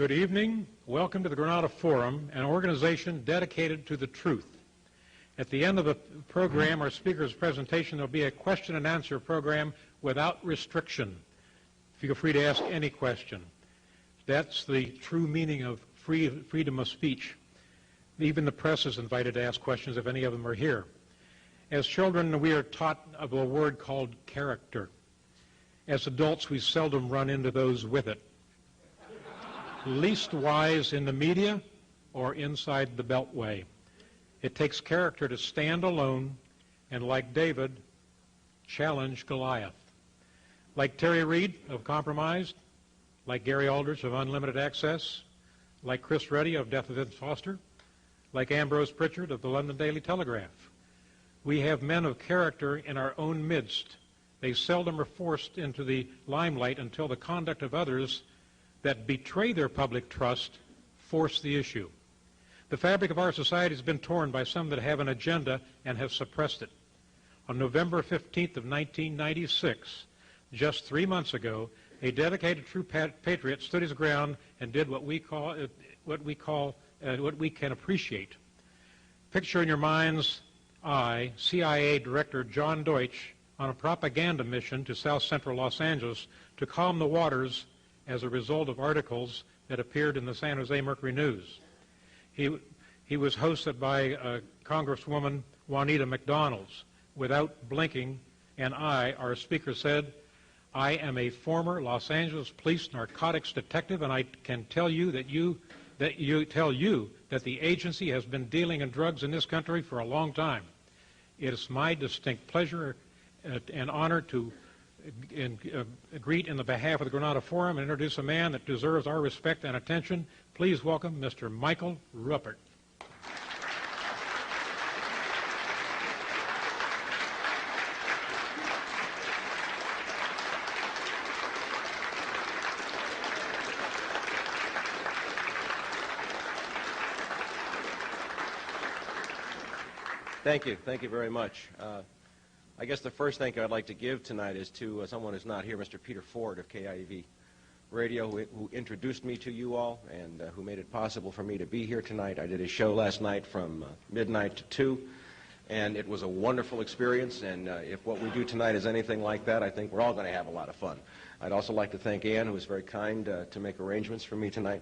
Good evening. Welcome to the Granada Forum, an organization dedicated to the truth. At the end of the program, our speaker's presentation, there will be a question and answer program without restriction. Feel free to ask any question. That's the true meaning of freedom of speech. Even the press is invited to ask questions if any of them are here. As children, we are taught of a word called character. As adults, we seldom run into those with it. Least wise in the media or inside the beltway. It takes character to stand alone and, like David, challenge Goliath. Like Terry Reid of Compromised, like Gary Aldrich of Unlimited Access, like Chris Reddy of Death of Vince Foster, like Ambrose Pritchard of the London Daily Telegraph. We have men of character in our own midst. They seldom are forced into the limelight until the conduct of others that betray their public trust force the issue. The fabric of our society has been torn by some that have an agenda and have suppressed it. On November 15th of 1996, just 3 months ago, a dedicated true patriot stood his ground and did what we can appreciate. Picture in your mind's eye CIA Director John Deutsch on a propaganda mission to South Central Los Angeles to calm the waters as a result of articles that appeared in the San Jose Mercury News. He was hosted by Congresswoman Juanita McDonald's. Without blinking an eye, our speaker said, "I am a former Los Angeles police narcotics detective, and I can tell you that the agency has been dealing in drugs in this country for a long time. It is my distinct pleasure and honor to greet in the behalf of the Granada Forum and introduce a man that deserves our respect and attention. Please welcome Mr. Michael Ruppert." Thank you. Thank you very much. I guess the first thank you I'd like to give tonight is to someone who's not here, Mr. Peter Ford of KIV Radio, who introduced me to you all and who made it possible for me to be here tonight. I did a show last night from midnight to 2, and it was a wonderful experience, and if what we do tonight is anything like that, I think we're all going to have a lot of fun. I'd also like to thank Ann, who was very kind to make arrangements for me tonight.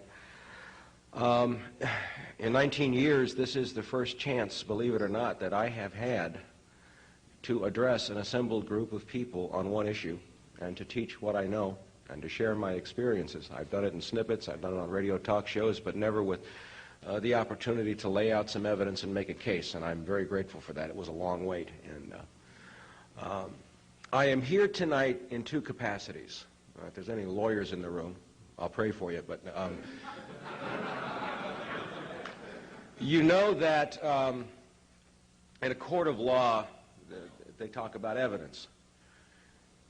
In 19 years, this is the first chance, believe it or not, that I have had to address an assembled group of people on one issue and to teach what I know and to share my experiences. I've done it in snippets, I've done it on radio talk shows, but never with the opportunity to lay out some evidence and make a case, and I'm very grateful for that. It was a long wait. And I am here tonight in two capacities. If there's any lawyers in the room, I'll pray for you, but you know that in a court of law, they talk about evidence.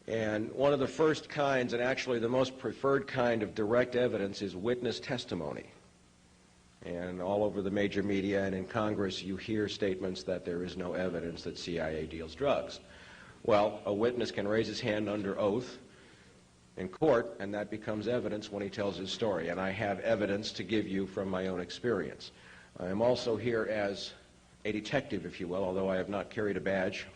And one of the first kinds, and actually the most preferred kind of direct evidence, is witness testimony. And all over the major media and in Congress, you hear statements that there is no evidence that CIA deals drugs. Well, a witness can raise his hand under oath in court, and that becomes evidence when he tells his story. And I have evidence to give you from my own experience. I am also here as a detective, if you will, although I have not carried a badge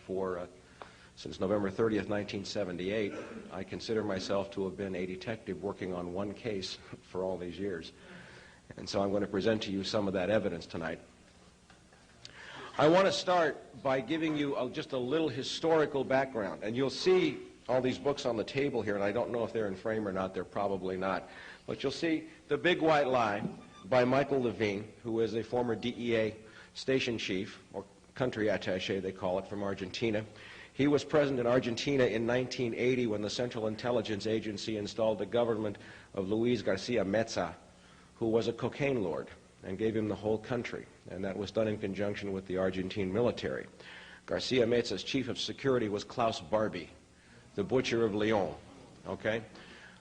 since November 30th, 1978. I consider myself to have been a detective working on one case for all these years. And so I'm going to present to you some of that evidence tonight. I want to start by giving you just a little historical background. And you'll see all these books on the table here, and I don't know if they're in frame or not. They're probably not. But you'll see The Big White Lie by Michael Levine, who is a former DEA station chief, or country attaché, they call it, from Argentina. He was present in Argentina in 1980 when the Central Intelligence Agency installed the government of Luis Garcia Meza, who was a cocaine lord, and gave him the whole country. And that was done in conjunction with the Argentine military. Garcia Meza's chief of security was Klaus Barbie, the butcher of Leon. Okay?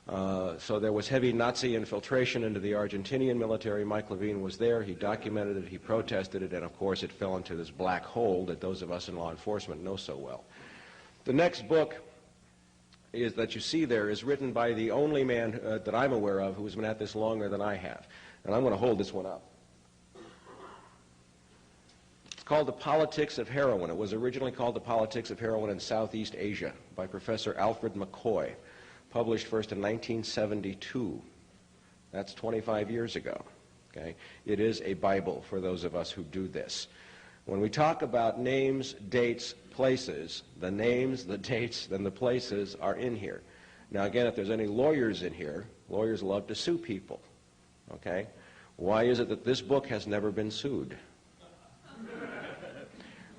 So there was heavy Nazi infiltration into the Argentinian military. Mike Levine was there. He documented it. He protested it. And, of course, it fell into this black hole that those of us in law enforcement know so well. The next book that you see there is written by the only man that I'm aware of who's been at this longer than I have. And I'm going to hold this one up. It's called The Politics of Heroin. It was originally called The Politics of Heroin in Southeast Asia by Professor Alfred McCoy, published first in 1972. That's 25 years ago. Okay? It is a Bible for those of us who do this. When we talk about names, dates, places, the names, the dates, and the places are in here. Now again, if there's any lawyers in here, lawyers love to sue people. Okay? Why is it that this book has never been sued?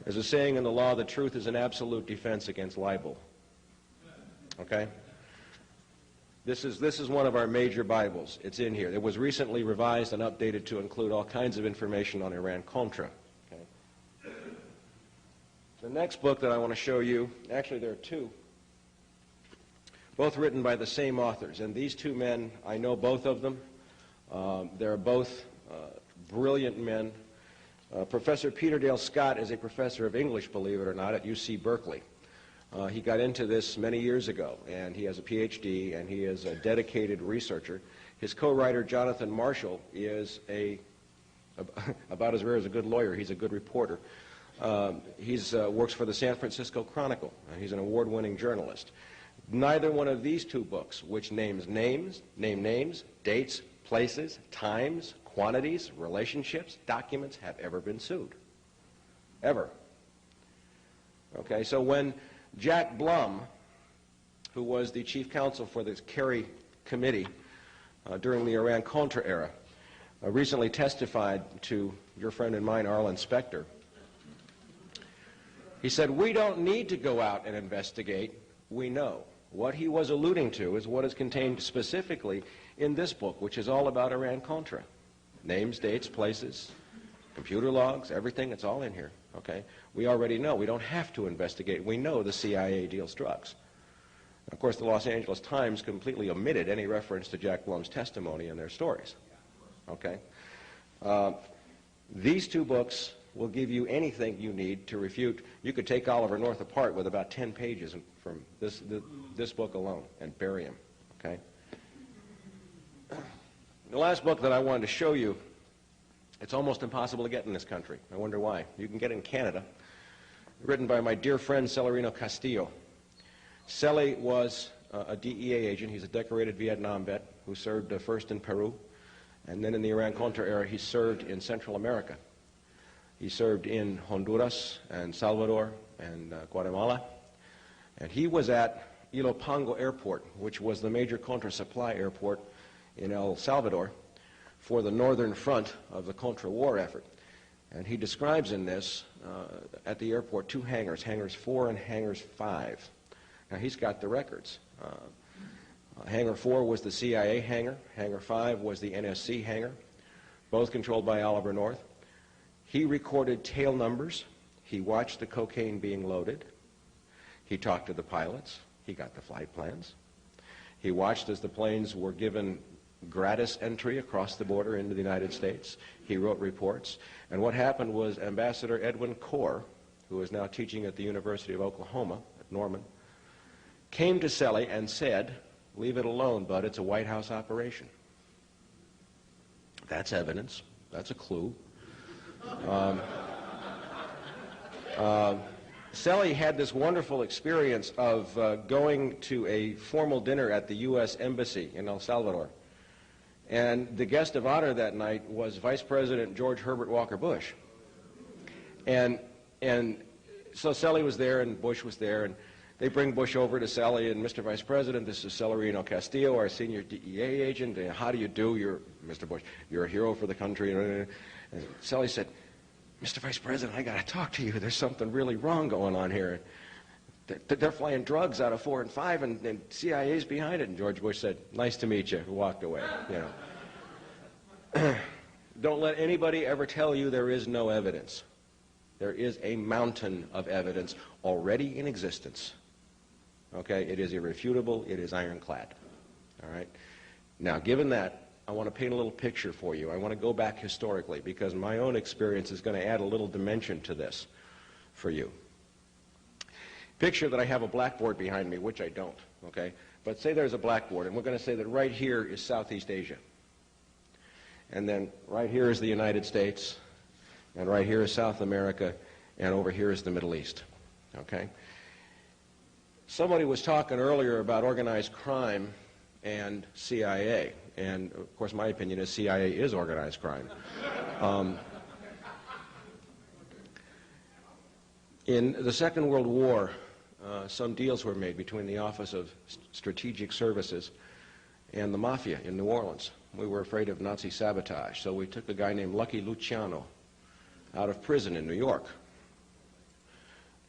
There's a saying in the law, the truth is an absolute defense against libel. Okay? This is one of our major Bibles. It's in here. It was recently revised and updated to include all kinds of information on Iran-Contra. Okay? The next book that I want to show you, actually there are two, both written by the same authors. And these two men, I know both of them. They're both brilliant men. Professor Peter Dale Scott is a professor of English, believe it or not, at UC Berkeley. He got into this many years ago, and he has a PhD, and he is a dedicated researcher. His co-writer, Jonathan Marshall, is about as rare as a good lawyer. He's a good reporter. He works for the San Francisco Chronicle, and he's an award-winning journalist. Neither one of these two books, which name names, dates, places, times, quantities, relationships, documents, have ever been sued. Ever. Okay, so when Jack Blum, who was the chief counsel for the Kerry Committee during the Iran-Contra era, recently testified to your friend and mine, Arlen Specter. He said, "We don't need to go out and investigate. We know." What he was alluding to is what is contained specifically in this book, which is all about Iran-Contra. Names, dates, places, computer logs, everything, it's all in here. Okay? We already know. We don't have to investigate. We know the CIA deals drugs. Of course, the Los Angeles Times completely omitted any reference to Jack Blum's testimony in their stories. Okay? These two books will give you anything you need to refute. You could take Oliver North apart with about 10 pages from this book alone and bury him. Okay? The last book that I wanted to show you, it's almost impossible to get in this country. I wonder why. You can get it in Canada. Written by my dear friend Celerino Castillo. Celi was a DEA agent. He's a decorated Vietnam vet who served first in Peru, and then in the Iran-Contra era he served in Central America. He served in Honduras and Salvador and Guatemala. And he was at Ilopango Airport, which was the major Contra supply airport in El Salvador for the northern front of the Contra war effort. And he describes in this, at the airport, two hangars, hangars 4 and hangars 5. Now, he's got the records. Hangar 4 was the CIA hangar. Hangar 5 was the NSC hangar, both controlled by Oliver North. He recorded tail numbers. He watched the cocaine being loaded. He talked to the pilots. He got the flight plans. He watched as the planes were given gratis entry across the border into the United States. He wrote reports. And what happened was Ambassador Edwin Corr, who is now teaching at the University of Oklahoma at Norman, came to Celi and said, "Leave it alone, bud, it's a White House operation." That's evidence. That's a clue. Celi had this wonderful experience of going to a formal dinner at the U.S. Embassy in El Salvador. And the guest of honor that night was Vice President George Herbert Walker Bush. And so Celi was there and Bush was there, and they bring Bush over to Celi, and Mr. Vice President, this is Celerino Castillo, our senior DEA agent. How do you do? Mr. Bush, you're a hero for the country. And Celi said, "Mr. Vice President, I got to talk to you. There's something really wrong going on here. They're flying drugs out of 4 and 5, and CIA's behind it." And George Bush said, "Nice to meet you," and walked away. You know. Don't let anybody ever tell you there is no evidence. There is a mountain of evidence already in existence. Okay? It is irrefutable. It is ironclad. All right? Now, given that, I want to paint a little picture for you. I want to go back historically because my own experience is going to add a little dimension to this for you. Picture that I have a blackboard behind me, which I don't, okay? But say there's a blackboard, and we're going to say that right here is Southeast Asia. And then right here is the United States, and right here is South America, and over here is the Middle East, okay? Somebody was talking earlier about organized crime and CIA, and of course my opinion is CIA is organized crime. In the Second World War, some deals were made between the Office of Strategic Services and the Mafia in New Orleans. We were afraid of Nazi sabotage, so we took a guy named Lucky Luciano out of prison in New York.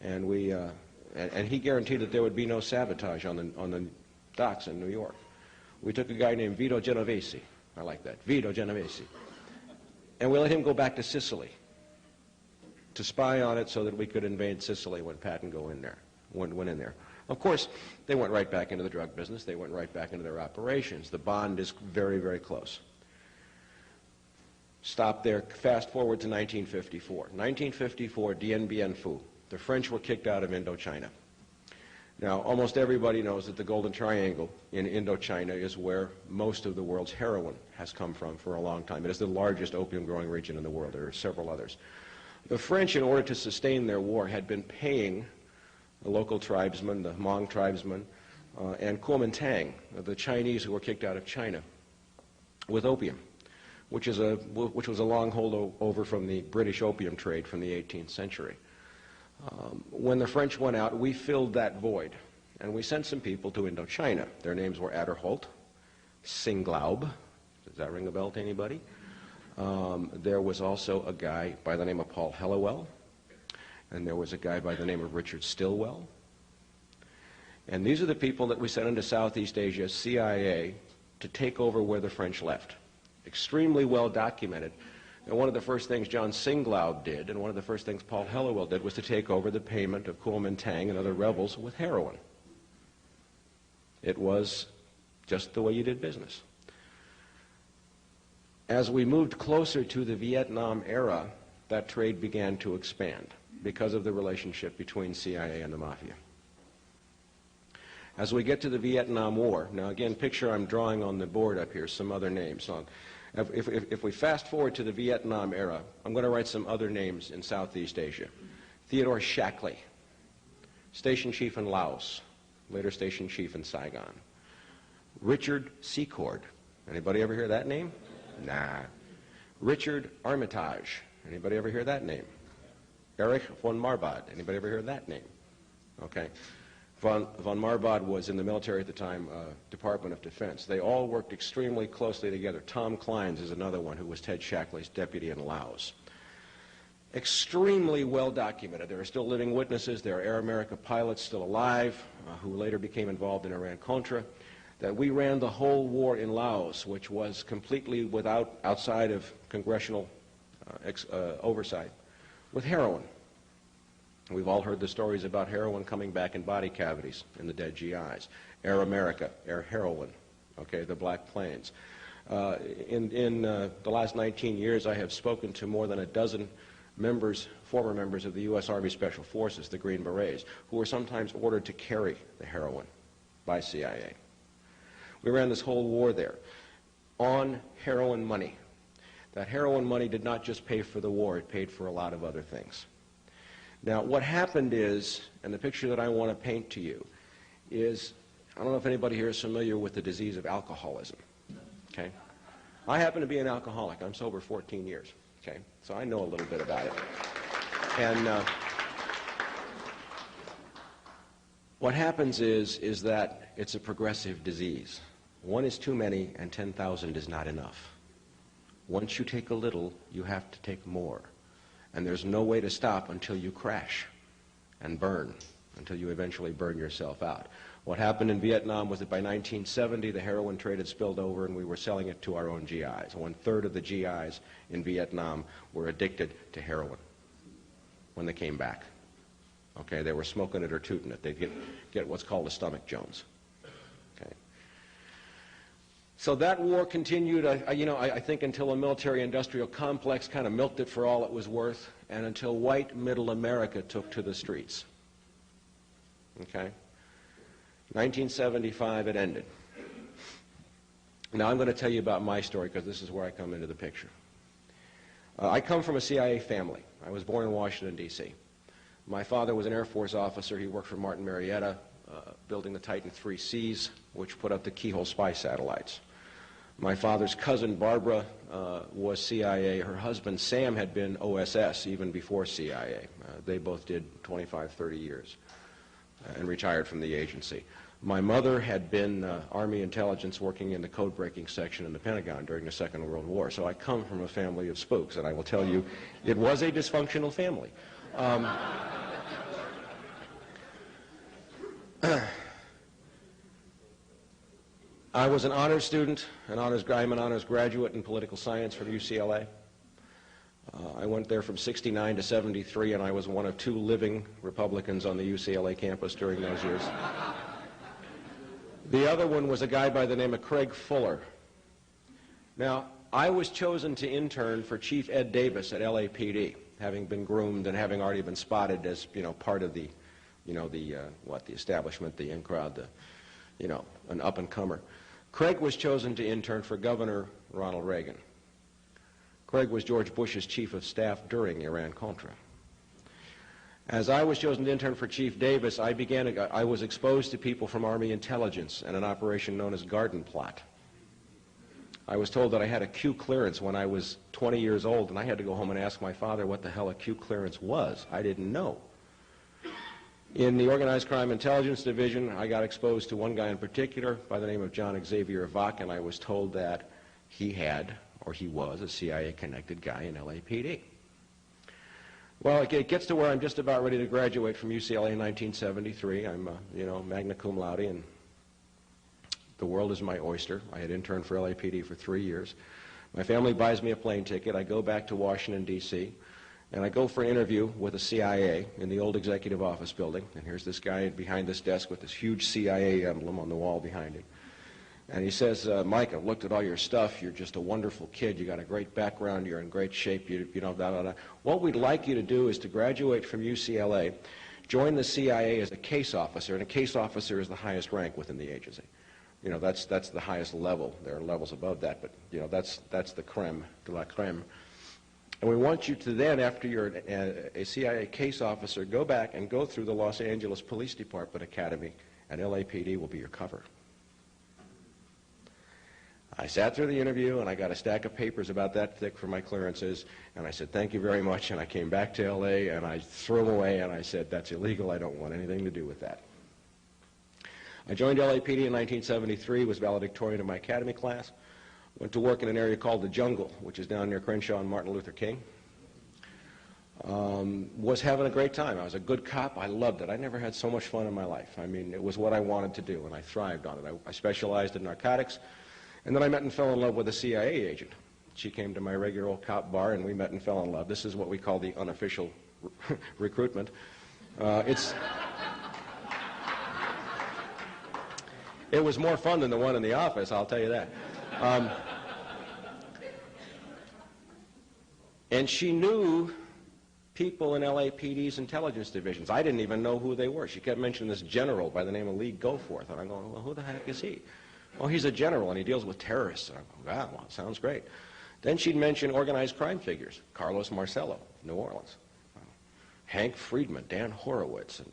And and he guaranteed that there would be no sabotage on the docks in New York. We took a guy named Vito Genovese. I like that, Vito Genovese. And we let him go back to Sicily to spy on it so that we could invade Sicily when Patton went in there. Of course, they went right back into the drug business. They went right back into their operations. The bond is very, very close. Stop there. Fast forward to 1954. 1954, Dien Bien Phu. The French were kicked out of Indochina. Now, almost everybody knows that the Golden Triangle in Indochina is where most of the world's heroin has come from for a long time. It is the largest opium-growing region in the world. There are several others. The French, in order to sustain their war, had been paying the local tribesmen, the Hmong tribesmen, and Kuomintang, the Chinese who were kicked out of China, with opium, which was a long holdover from the British opium trade from the 18th century. When the French went out, we filled that void, and we sent some people to Indochina. Their names were Aderholt, Singlaub. Does that ring a bell to anybody? There was also a guy by the name of Paul Hellawell, and there was a guy by the name of Richard Stilwell. And these are the people that we sent into Southeast Asia, CIA, to take over where the French left. Extremely well documented. And one of the first things John Singlaub did, and one of the first things Paul Hellawell did, was to take over the payment of Kuomintang and other rebels with heroin. It was just the way you did business. As we moved closer to the Vietnam era, that trade began to expand because of the relationship between CIA and the Mafia. As we get to the Vietnam War, now again, picture I'm drawing on the board up here some other names. If we fast forward to the Vietnam era, I'm going to write some other names in Southeast Asia. Theodore Shackley, station chief in Laos, later station chief in Saigon. Richard Secord, anybody ever hear that name? Nah. Richard Armitage, anybody ever hear that name? Erich von Marbod, anybody ever hear that name? Okay. Von Marbod was in the military at the time, Department of Defense. They all worked extremely closely together. Tom Kleins is another one who was Ted Shackley's deputy in Laos. Extremely well documented. There are still living witnesses. There are Air America pilots still alive who later became involved in Iran-Contra. That we ran the whole war in Laos, which was completely outside of congressional oversight, with heroin. We've all heard the stories about heroin coming back in body cavities in the dead GIs. Air America, Air Heroin, okay, the Black Plains. In the last 19 years, I have spoken to more than a dozen former members of the U.S. Army Special Forces, the Green Berets, who were sometimes ordered to carry the heroin by CIA. We ran this whole war there on heroin money. That heroin money did not just pay for the war, it paid for a lot of other things. Now, what happened is, and the picture that I want to paint to you is, I don't know if anybody here is familiar with the disease of alcoholism, okay? I happen to be an alcoholic. I'm sober 14 years, okay? So I know a little bit about it. And what happens is that it's a progressive disease. One is too many and 10,000 is not enough. Once you take a little, you have to take more. And there's no way to stop until you crash and burn, until you eventually burn yourself out. What happened in Vietnam was that by 1970, the heroin trade had spilled over and we were selling it to our own GIs. 1/3 of the GIs in Vietnam were addicted to heroin when they came back. Okay, they were smoking it or tooting it. They'd get what's called a stomach Jones. Okay. So that war continued, I think, until a military-industrial complex kind of milked it for all it was worth, and until white middle America took to the streets. Okay? 1975, it ended. Now I'm going to tell you about my story because this is where I come into the picture. I come from a CIA family. I was born in Washington, D.C. My father was an Air Force officer. He worked for Martin Marietta, building the Titan IIICs, which put up the keyhole spy satellites. My father's cousin, Barbara, was CIA. Her husband, Sam, had been OSS even before CIA. They both did 25, 30 years and retired from the agency. My mother had been Army intelligence working in the code-breaking section in the Pentagon during the Second World War. So I come from a family of spooks, and I will tell you, it was a dysfunctional family. I was an honors student, I'm an honors graduate in political science from UCLA. I went there from 69 to 73, and I was one of 2 living Republicans on the UCLA campus during those years. The other one was a guy by the name of Craig Fuller. Now, I was chosen to intern for Chief Ed Davis at LAPD, having been groomed and having already been spotted as, part of the, the establishment, the in-crowd, an up-and-comer. Craig was chosen to intern for Governor Ronald Reagan. Craig was George Bush's chief of staff during Iran-Contra. As I was chosen to intern for Chief Davis, I was exposed to people from Army intelligence and an operation known as Garden Plot. I was told that I had a Q clearance when I was 20 years old, and I had to go home and ask my father what the hell a Q clearance was. I didn't know. In the Organized Crime Intelligence Division, I got exposed to one guy in particular by the name of John Xavier Vach, and I was told that he was a CIA-connected guy in LAPD. Well, it gets to where I'm just about ready to graduate from UCLA in 1973. I'm, magna cum laude, and the world is my oyster. I had interned for LAPD for 3 years. My family buys me a plane ticket. I go back to Washington, D.C., and I go for an interview with the CIA in the old executive office building. And here's this guy behind this desk with this huge CIA emblem on the wall behind him. And he says, Mike, I've looked at all your stuff. You're just a wonderful kid. You got a great background. You're in great shape. What we'd like you to do is to graduate from UCLA, join the CIA as a case officer, and a case officer is the highest rank within the agency. That's the highest level. There are levels above that, but that's the creme de la creme. And we want you to then, after you're a CIA case officer, go back and go through the Los Angeles Police Department Academy, and LAPD will be your cover. I sat through the interview, and I got a stack of papers about that thick for my clearances, and I said, thank you very much, and I came back to L.A., and I threw them away, and I said, that's illegal. I don't want anything to do with that. I joined LAPD in 1973, was valedictorian of my academy class, went to work in an area called the Jungle, which is down near Crenshaw and Martin Luther King. Was having a great time. I was a good cop. I loved it. I never had so much fun in my life. I mean, it was what I wanted to do, and I thrived on it. I specialized in narcotics. And then I met and fell in love with a CIA agent. She came to my regular old cop bar, and we met and fell in love. This is what we call the unofficial recruitment. It was more fun than the one in the office, I'll tell you that. And she knew people in LAPD's intelligence divisions. I didn't even know who they were. She kept mentioning this general by the name of Lee Goforth, and I'm going, well, who the heck is he? Well, he's a general, and he deals with terrorists. And I'm going, wow, well, sounds great. Then she'd mention organized crime figures, Carlos Marcello, New Orleans, Hank Friedman, Dan Horowitz, and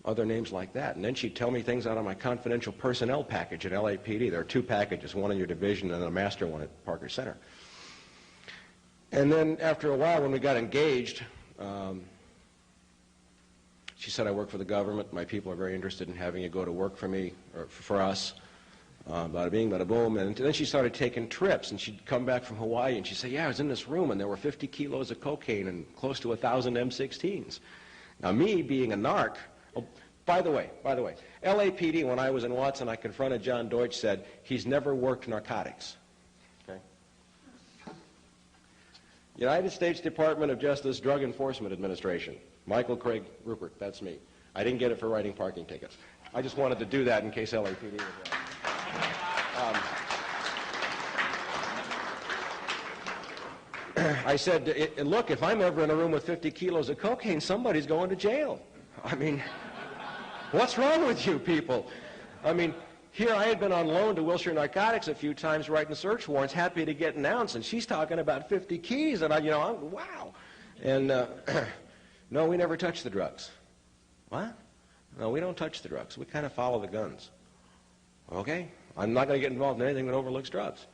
other names like that. And then she'd tell me things out of my confidential personnel package at LAPD. There are 2 packages, one in your division and a master one at Parker Center. And then after a while, when we got engaged, she said, I work for the government. My people are very interested in having you go to work for me, or for us. Bada bing, bada boom. And then she started taking trips, and she'd come back from Hawaii, and she'd say, yeah, I was in this room, and there were 50 kilos of cocaine and close to 1,000 M16s. Now, me being a narc, oh, by the way, LAPD, when I was in Watson, I confronted John Deutsch, said, he's never worked narcotics. Okay? United States Department of Justice Drug Enforcement Administration. Michael Craig Ruppert, that's me. I didn't get it for writing parking tickets. I just wanted to do that in case LAPD was I said, look, if I'm ever in a room with 50 kilos of cocaine, somebody's going to jail. I mean, What's wrong with you people? I mean, here I had been on loan to Wilshire Narcotics a few times writing search warrants, happy to get an ounce, and she's talking about 50 keys, and I'm, wow. And no, we never touch the drugs. What? No, we don't touch the drugs. We kind of follow the guns. Okay? I'm not going to get involved in anything that overlooks drugs.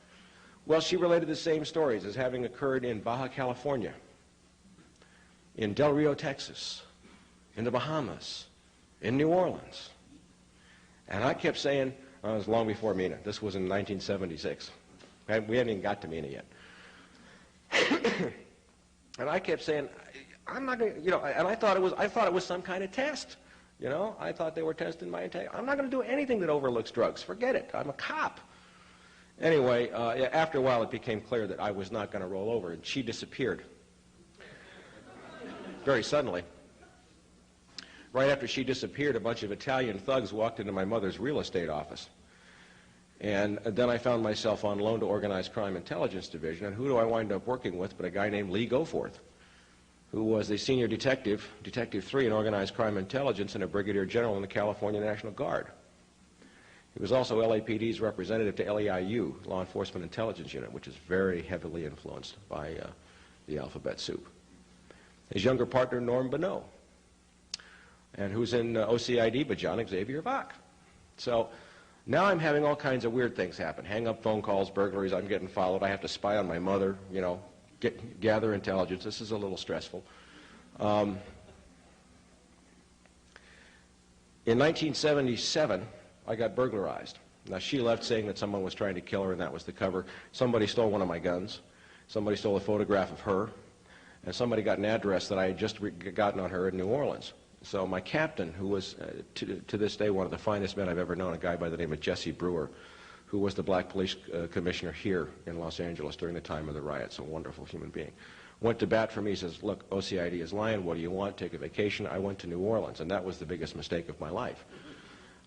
Well, she related the same stories as having occurred in Baja California, in Del Rio, Texas, in the Bahamas, in New Orleans. And I kept saying, it was long before Mina. This was in 1976. We hadn't even got to Mina yet. And I kept saying, I'm not going to, and I thought it was some kind of test. I thought they were testing my integrity. I'm not going to do anything that overlooks drugs. Forget it. I'm a cop. Anyway, after a while, it became clear that I was not going to roll over, and she disappeared very suddenly. Right after she disappeared, a bunch of Italian thugs walked into my mother's real estate office. And then I found myself on loan to Organized Crime Intelligence Division, and who do I wind up working with but a guy named Lee Goforth, who was the senior detective, Detective 3 in Organized Crime Intelligence, and a brigadier general in the California National Guard. He was also LAPD's representative to LEIU, Law Enforcement Intelligence Unit, which is very heavily influenced by the alphabet soup. His younger partner, Norm Bonneau, and who's in OCID but John Xavier Bach. So now I'm having all kinds of weird things happen. Hang-up phone calls, burglaries, I'm getting followed. I have to spy on my mother, gather intelligence. This is a little stressful. In 1977, I got burglarized. Now, she left saying that someone was trying to kill her, and that was the cover. Somebody stole one of my guns. Somebody stole a photograph of her. And somebody got an address that I had just gotten on her in New Orleans. So my captain, who was, to this day, one of the finest men I've ever known, a guy by the name of Jesse Brewer, who was the black police commissioner here in Los Angeles during the time of the riots, a wonderful human being, went to bat for me. He says, look, OCID is lying. What do you want? Take a vacation. I went to New Orleans, and that was the biggest mistake of my life.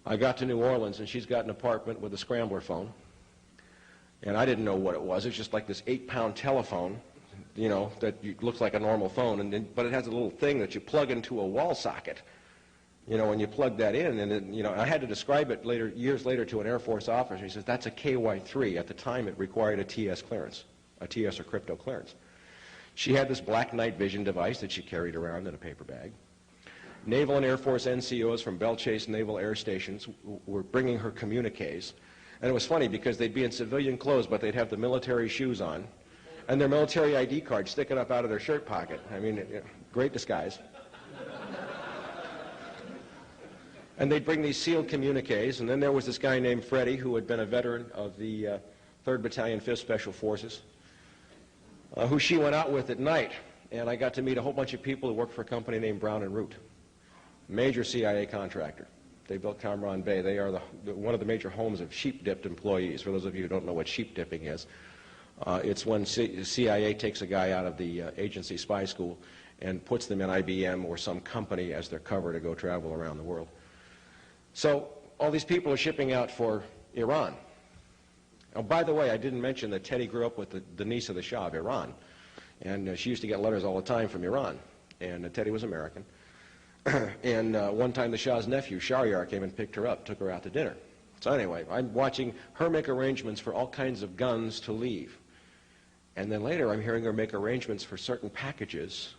I got to New Orleans, and she's got an apartment with a scrambler phone, and I didn't know what it was. It's just like this 8-pound telephone, that looks like a normal phone, but it has a little thing that you plug into a wall socket. When you plug that in, and I had to describe it years later to an Air Force officer. He says, that's a KY-3. At the time, it required a TS clearance, a TS or crypto clearance. She had this black night vision device that she carried around in a paper bag. Naval and Air Force NCOs from Belle Chase Naval Air Stations were bringing her communiques. And it was funny because they'd be in civilian clothes, but they'd have the military shoes on, and their military ID card sticking up out of their shirt pocket. I mean, great disguise. And they'd bring these sealed communiques, and then there was this guy named Freddie, who had been a veteran of the 3rd Battalion, 5th Special Forces, who she went out with at night. And I got to meet a whole bunch of people who worked for a company named Brown and Root, major CIA contractor. They built Cambron Bay. They are one of the major homes of sheep-dipped employees. For those of you who don't know what sheep-dipping is, it's when CIA takes a guy out of the agency spy school and puts them in IBM or some company as their cover to go travel around the world. So all these people are shipping out for Iran. Oh, by the way, I didn't mention that Teddy grew up with the niece of the Shah of Iran. And she used to get letters all the time from Iran. And Teddy was American. And one time the Shah's nephew, Shahryar, came and picked her up, took her out to dinner. So anyway, I'm watching her make arrangements for all kinds of guns to leave. And then later I'm hearing her make arrangements for certain packages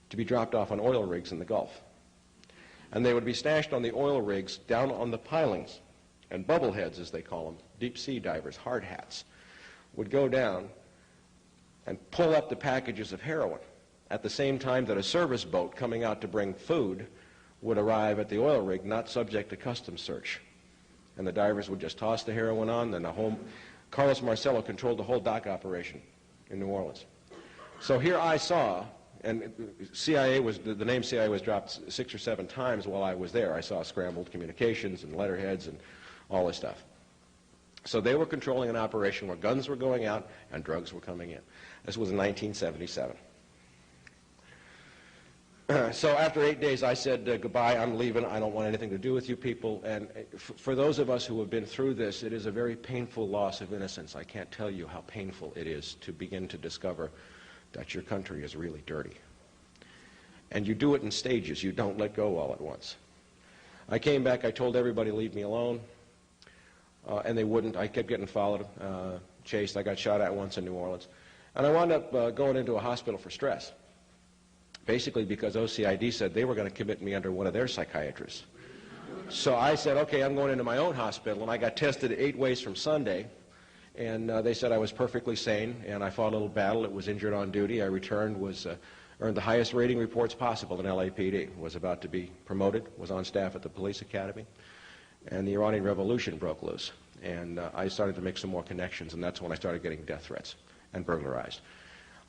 to be dropped off on oil rigs in the Gulf. And they would be stashed on the oil rigs down on the pilings. And bubbleheads, as they call them, deep sea divers, hard hats, would go down and pull up the packages of heroin at the same time that a service boat coming out to bring food would arrive at the oil rig, not subject to customs search. And the divers would just toss the heroin on, then Carlos Marcello controlled the whole dock operation in New Orleans. So here I saw, and the name CIA was dropped 6 or 7 times while I was there. I saw scrambled communications and letterheads and all this stuff. So they were controlling an operation where guns were going out and drugs were coming in. This was in 1977. So after 8 days, I said, goodbye, I'm leaving. I don't want anything to do with you people. And for those of us who have been through this, it is a very painful loss of innocence. I can't tell you how painful it is to begin to discover that your country is really dirty. And you do it in stages. You don't let go all at once. I came back, I told everybody leave me alone, and they wouldn't. I kept getting followed, chased. I got shot at once in New Orleans. And I wound up going into a hospital for stress, basically because OCID said they were going to commit me under one of their psychiatrists. So I said, okay, I'm going into my own hospital, and I got tested 8 ways from Sunday, and they said I was perfectly sane, and I fought a little battle. It was injured on duty. I returned, earned the highest rating reports possible in LAPD, was about to be promoted, was on staff at the police academy, and the Iranian Revolution broke loose. And I started to make some more connections, and that's when I started getting death threats and burglarized.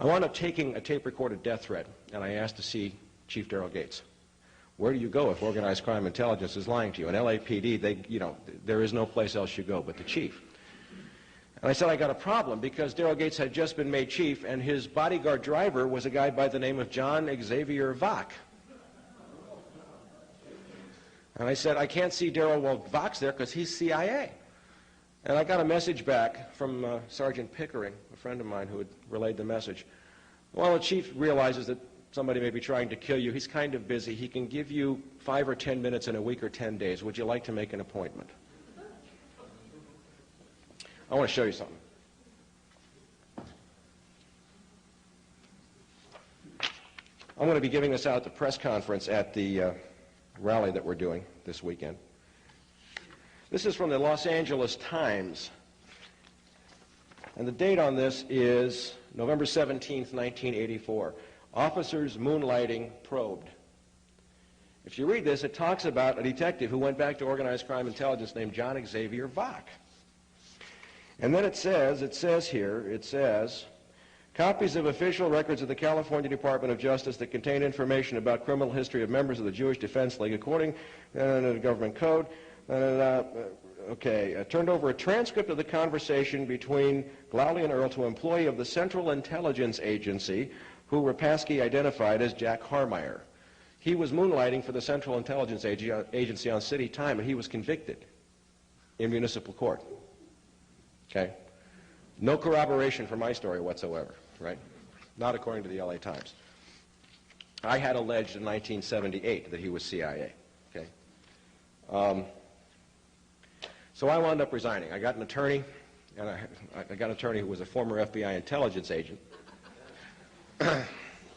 I wound up taking a tape-recorded death threat, and I asked to see Chief Daryl Gates. Where do you go if organized crime intelligence is lying to you? In LAPD, there is no place else you go but the chief. And I said I got a problem because Daryl Gates had just been made chief, and his bodyguard driver was a guy by the name of John Xavier Vach. And I said, I can't see Daryl while Vach's there because he's CIA. And I got a message back from Sergeant Pickering, a friend of mine who had relayed the message. Well, the chief realizes that somebody may be trying to kill you. He's kind of busy. He can give you 5 or 10 minutes in a week or 10 days. Would you like to make an appointment? I want to show you something. I'm going to be giving this out at the press conference at the rally that we're doing this weekend. This is from the Los Angeles Times, and the date on this is November 17th, 1984. Officers moonlighting probed. If you read this, it talks about a detective who went back to organized crime intelligence named John Xavier Vach. And then it says here, copies of official records of the California Department of Justice that contain information about criminal history of members of the Jewish Defense League according to the government code, turned over a transcript of the conversation between Glaulie and Earl to an employee of the Central Intelligence Agency who Rapaski identified as Jack Harmeyer. He was moonlighting for the Central Intelligence Agency on city time, and he was convicted in municipal court. Okay? No corroboration for my story whatsoever, right? Not according to the LA Times. I had alleged in 1978 that he was CIA, okay? So I wound up resigning. I got an attorney, and I got an attorney who was a former FBI intelligence agent.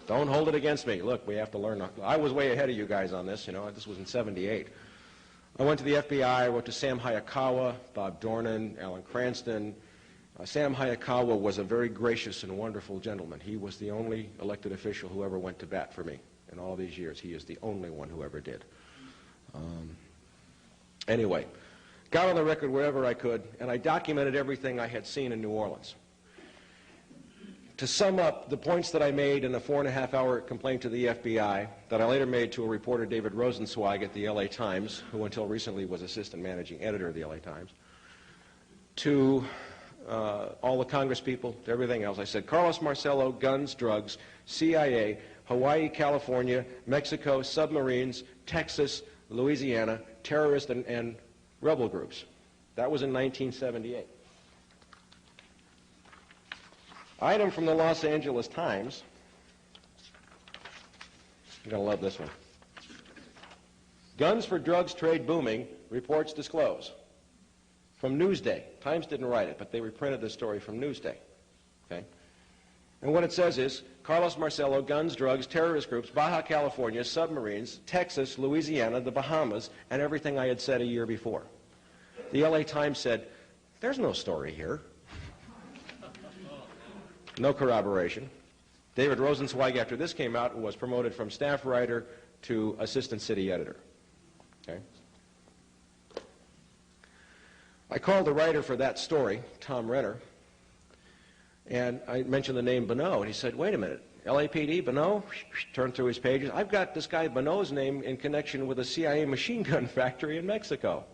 Don't hold it against me. Look, we have to learn. I was way ahead of you guys on this, This was in 78. I went to the FBI. I wrote to Sam Hayakawa, Bob Dornan, Alan Cranston. Sam Hayakawa was a very gracious and wonderful gentleman. He was the only elected official who ever went to bat for me in all these years. He is the only one who ever did. Anyway, got on the record wherever I could, and I documented everything I had seen in New Orleans. To sum up the points that I made in a 4.5-hour complaint to the FBI that I later made to a reporter, David Rosenzweig at the LA Times, who until recently was assistant managing editor of the LA Times, to all the Congress people, to everything else. I said, Carlos Marcello, guns, drugs, CIA, Hawaii, California, Mexico, submarines, Texas, Louisiana, terrorist and rebel groups. That was in 1978. Item from the Los Angeles Times. You're going to love this one. Guns for drugs trade booming, reports disclose. From Newsday. Times didn't write it, but they reprinted the story from Newsday. Okay? And what it says is, Carlos Marcello, guns, drugs, terrorist groups, Baja California, submarines, Texas, Louisiana, the Bahamas, and everything I had said a year before. The LA Times said, there's no story here. No corroboration. David Rosenzweig, after this came out, was promoted from staff writer to assistant city editor. Okay? I called the writer for that story, Tom Renner, and I mentioned the name Bonneau, and he said, wait a minute, LAPD, Bonneau? Turned through his pages. I've got this guy Bonneau's name in connection with a CIA machine gun factory in Mexico.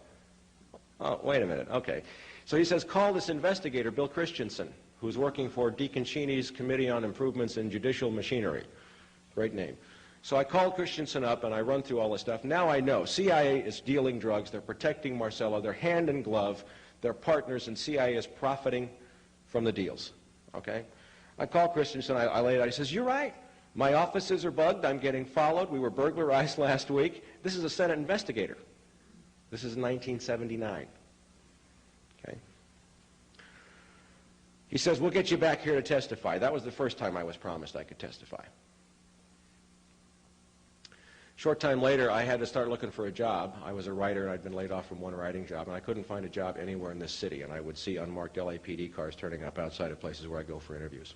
Oh, wait a minute, okay. So he says, call this investigator, Bill Christensen, who's working for Deacon Cheney's Committee on Improvements in Judicial Machinery. Great name. So I called Christensen up, and I run through all this stuff. Now I know CIA is dealing drugs. They're protecting Marcello. They're hand in glove. They're partners, and CIA is profiting from the deals. Okay? I called Christensen. I laid it out. He says, you're right. My offices are bugged. I'm getting followed. We were burglarized last week. This is a Senate investigator. This is 1979. Okay. He says, we'll get you back here to testify. That was the first time I was promised I could testify. Short time later, I had to start looking for a job. I was a writer, and I'd been laid off from one writing job, and I couldn't find a job anywhere in this city, and I would see unmarked LAPD cars turning up outside of places where I go for interviews.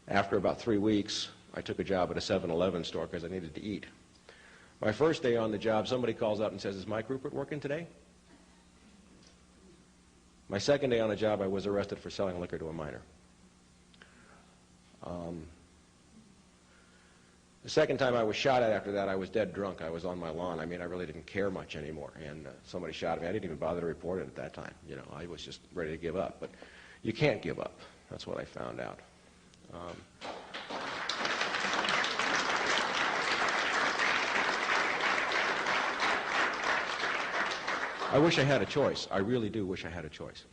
After about 3 weeks, I took a job at a 7-Eleven store because I needed to eat. My first day on the job, somebody calls up and says, is Mike Ruppert working today? My second day on the job, I was arrested for selling liquor to a minor. The second time I was shot at after that, I was dead drunk. I was on my lawn. I mean, I really didn't care much anymore. And somebody shot at me. I didn't even bother to report it at that time. You know, I was just ready to give up. But you can't give up. That's what I found out. I wish I had a choice. I really do wish I had a choice.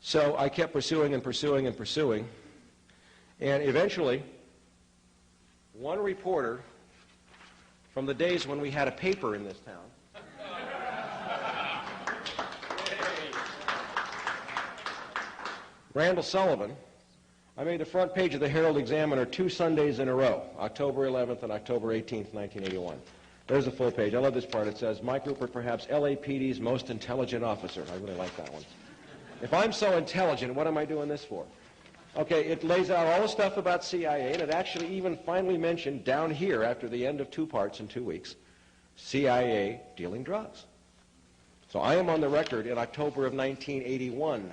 So I kept pursuing and pursuing and pursuing. And eventually, one reporter from the days when we had a paper in this town Randall Sullivan, I made the front page of the Herald Examiner 2 Sundays in a row, October 11th and October 18th, 1981. There's the full page. I love this part. It says, Mike Ruppert, perhaps LAPD's most intelligent officer. I really like that one. If I'm so intelligent, what am I doing this for? Okay, it lays out all the stuff about CIA, and it actually even finally mentioned down here, after the end of 2 parts in 2 weeks, CIA dealing drugs. So I am on the record in October of 1981.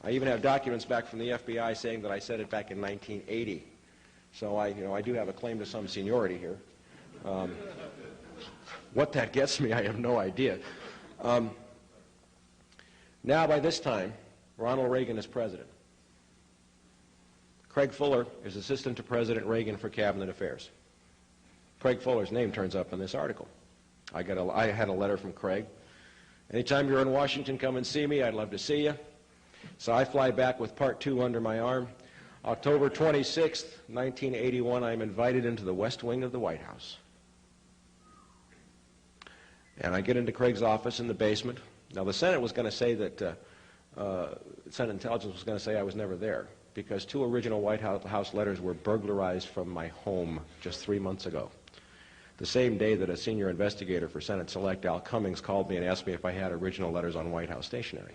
I even have documents back from the FBI saying that I said it back in 1980. So I do have a claim to some seniority here. What that gets me, I have no idea. Now, by this time, Ronald Reagan is president. Craig Fuller is assistant to President Reagan for Cabinet Affairs. Craig Fuller's name turns up in this article. I had a letter from Craig. Anytime you're in Washington, come and see me. I'd love to see you. So I fly back with Part 2 under my arm. October 26th, 1981, I'm invited into the West Wing of the White House. And I get into Craig's office in the basement. Now, the Senate was going to say that, Senate Intelligence was going to say I was never there, because 2 original White House letters were burglarized from my home just 3 months ago. The same day that a senior investigator for Senate Select, Al Cummings, called me and asked me if I had original letters on White House stationery.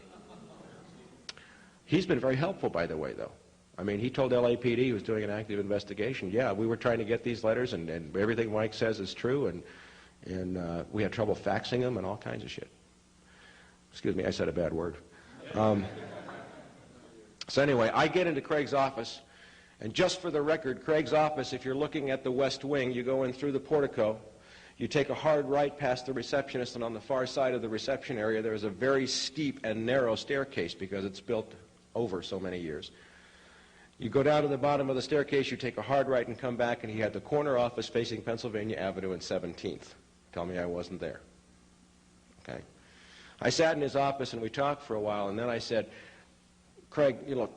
He's been very helpful, by the way, though. I mean, he told LAPD he was doing an active investigation. Yeah, we were trying to get these letters, and everything Mike says is true, and we had trouble faxing them and all kinds of shit. Excuse me, I said a bad word. So anyway, I get into Craig's office, and just for the record, Craig's office, if you're looking at the West Wing, you go in through the portico, you take a hard right past the receptionist, and on the far side of the reception area, there is a very steep and narrow staircase because it's built over so many years. You go down to the bottom of the staircase, you take a hard right and come back, and he had the corner office facing Pennsylvania Avenue and 17th. Tell me I wasn't there. Okay. I sat in his office and we talked for a while, and then I said, Craig, you look,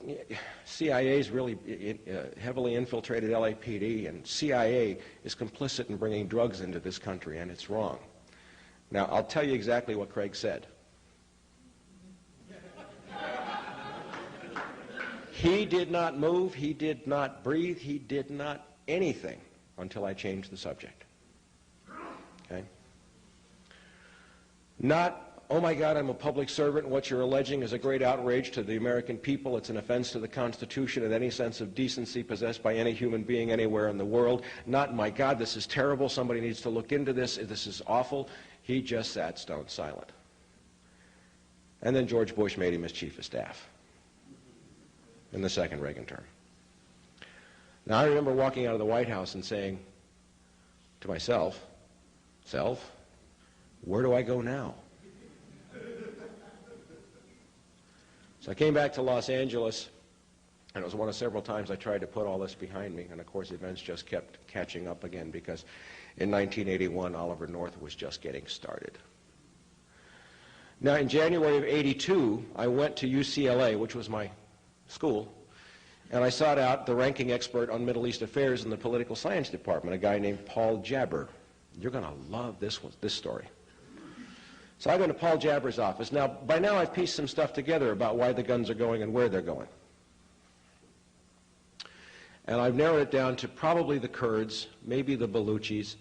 CIA's really heavily infiltrated LAPD, and CIA is complicit in bringing drugs into this country, and it's wrong. Now, I'll tell you exactly what Craig said. He did not move, he did not breathe, he did not anything until I changed the subject. Okay? Not, oh my God, I'm a public servant, and what you're alleging is a great outrage to the American people. It's an offense to the Constitution and any sense of decency possessed by any human being anywhere in the world. Not, my God, this is terrible, somebody needs to look into this, this is awful. He just sat stone silent. And then George Bush made him his chief of staff in the second Reagan term. Now, I remember walking out of the White House and saying to myself, self, where do I go now? So I came back to Los Angeles, and it was one of several times I tried to put all this behind me, and of course events just kept catching up again, because in 1981 Oliver North was just getting started. Now, in January of '82, I went to UCLA, which was my school, and I sought out the ranking expert on Middle East affairs in the political science department, a guy named Paul Jabber. You're going to love this story. So I go to Paul Jabber's office. Now, by now I've pieced some stuff together about why the guns are going and where they're going. And I've narrowed it down to probably the Kurds, maybe the Baluchis,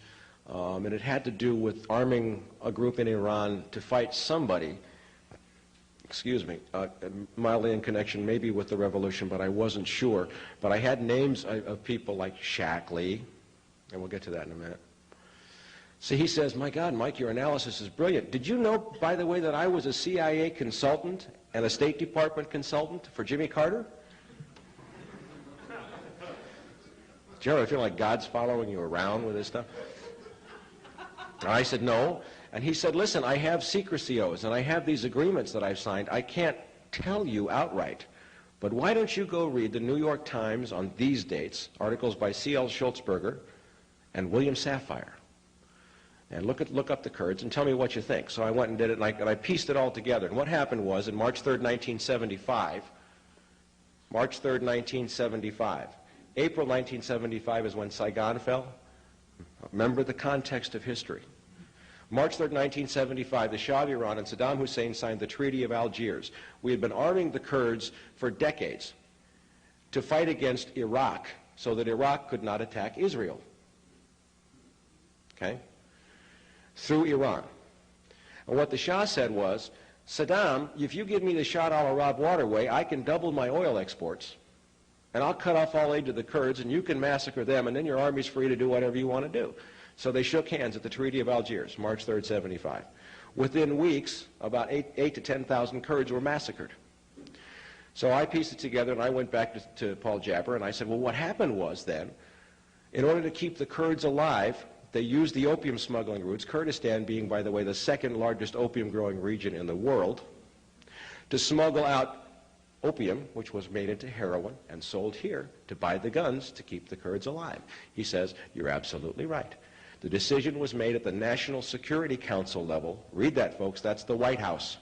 and it had to do with arming a group in Iran to fight somebody, mildly in connection maybe with the revolution, but I wasn't sure. But I had names of people like Shackley, and we'll get to that in a minute. So he says, my God, Mike, your analysis is brilliant. Did you know, by the way, that I was a CIA consultant and a State Department consultant for Jimmy Carter? Do you ever feel like God's following you around with this stuff? And I said, no. And he said, listen, I have secrecy oaths, and I have these agreements that I've signed. I can't tell you outright. But why don't you go read the New York Times on these dates, articles by C.L. Schultzberger and William Safire, and look up the Kurds and tell me what you think. So I went and did it, and I pieced it all together. And what happened was, on March 3rd, 1975, April 1975 is when Saigon fell. Remember the context of history. March 3rd, 1975, the Shah of Iran and Saddam Hussein signed the Treaty of Algiers. We had been arming the Kurds for decades to fight against Iraq so that Iraq could not attack Israel. Okay? Through Iran. And what the Shah said was, Saddam, if you give me the Shah al-Arab waterway, I can double my oil exports, and I'll cut off all aid to the Kurds, and you can massacre them, and then your army's free to do whatever you want to do. So they shook hands at the Treaty of Algiers, March 3rd, 75. Within weeks, about 8 to 10,000 Kurds were massacred. So I pieced it together, and I went back to Paul Jabber, and I said, well, what happened was then, in order to keep the Kurds alive, they used the opium smuggling routes, Kurdistan being, by the way, the second largest opium growing region in the world, to smuggle out opium, which was made into heroin and sold here, to buy the guns to keep the Kurds alive. He says, you're absolutely right. The decision was made at the National Security Council level. Read that, folks. That's the White House.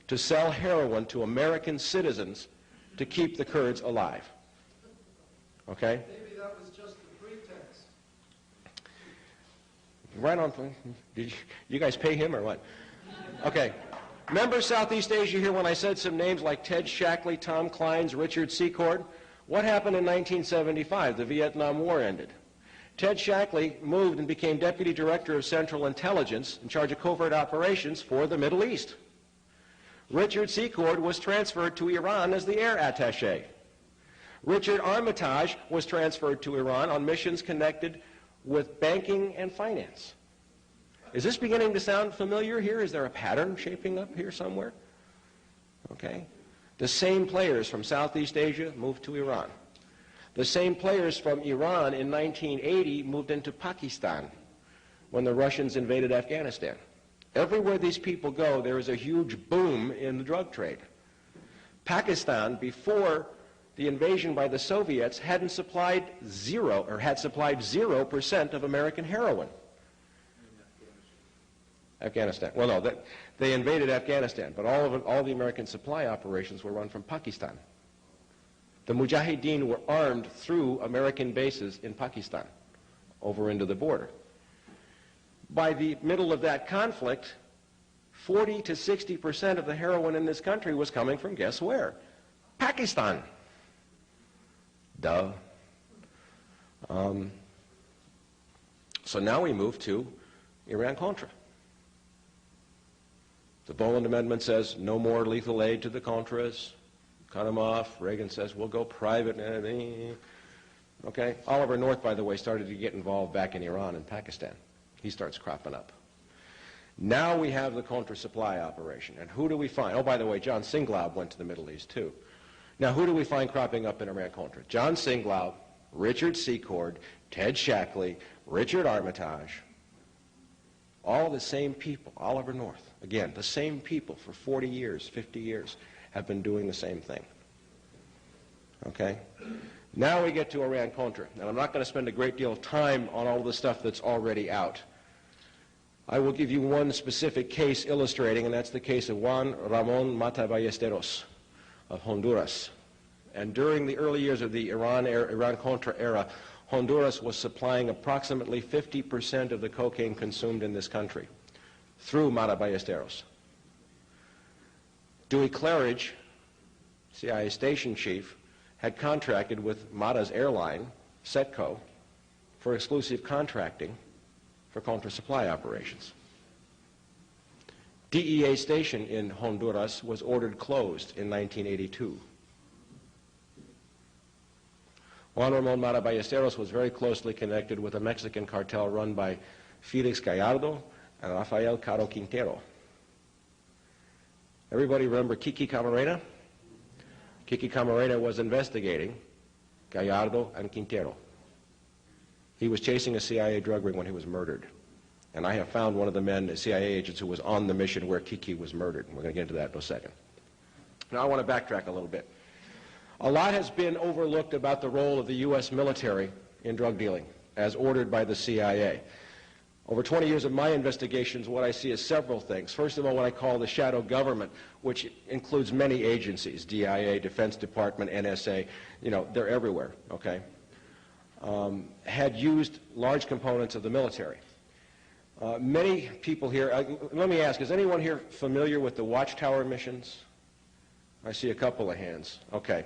To sell heroin to American citizens to keep the Kurds alive. Okay? Maybe that was just a pretext. Right on. Did you guys pay him or what? Okay. Remember Southeast Asia here when I said some names like Ted Shackley, Tom Clines, Richard Secord? What happened in 1975? The Vietnam War ended. Ted Shackley moved and became Deputy Director of Central Intelligence in charge of covert operations for the Middle East. Richard Secord was transferred to Iran as the air attaché. Richard Armitage was transferred to Iran on missions connected with banking and finance. Is this beginning to sound familiar here? Is there a pattern shaping up here somewhere? Okay. The same players from Southeast Asia moved to Iran. The same players from Iran in 1980 moved into Pakistan when the Russians invaded Afghanistan. Everywhere these people go, there is a huge boom in the drug trade. Pakistan, before the invasion by the Soviets, had supplied 0% of American heroin. Afghanistan. Well, no, they invaded Afghanistan, but all the American supply operations were run from Pakistan. The Mujahideen were armed through American bases in Pakistan, over into the border. By the middle of that conflict, 40 to 60% of the heroin in this country was coming from, guess where? Pakistan. Duh. So now we move to Iran-Contra. The Boland Amendment says no more lethal aid to the Contras. Cut them off. Reagan says we'll go private. Okay? Oliver North, by the way, started to get involved back in Iran and Pakistan. He starts cropping up. Now we have the Contra supply operation. And who do we find? Oh, by the way, John Singlaub went to the Middle East, too. Now, who do we find cropping up in Iran-Contra? John Singlaub, Richard Secord, Ted Shackley, Richard Armitage. All the same people. Oliver North. Again, the same people for 40 years, 50 years have been doing the same thing. Okay? Now we get to Iran-Contra. And I'm not going to spend a great deal of time on all the stuff that's already out. I will give you one specific case illustrating, and that's the case of Juan Ramon Mata Ballesteros of Honduras. And during the early years of the Iran-Contra era, Honduras was supplying approximately 50% of the cocaine consumed in this country through Mata Ballesteros. Dewey Claridge, CIA station chief, had contracted with Mata's airline, Setco, for exclusive contracting for contra-supply operations. DEA station in Honduras was ordered closed in 1982. Juan Ramon Mata Ballesteros was very closely connected with a Mexican cartel run by Felix Gallardo and Rafael Caro Quintero. Everybody remember Kiki Camarena? Kiki Camarena was investigating Gallardo and Quintero. He was chasing a CIA drug ring when he was murdered. And I have found one of the men, the CIA agents, who was on the mission where Kiki was murdered. We're going to get into that in a second. Now I want to backtrack a little bit. A lot has been overlooked about the role of the U.S. military in drug dealing, as ordered by the CIA. Over 20 years of my investigations, what I see is several things. First of all, what I call the shadow government, which includes many agencies, DIA, Defense Department, NSA, they're everywhere, okay, had used large components of the military. Many people here, let me ask, is anyone here familiar with the Watchtower missions? I see a couple of hands. Okay.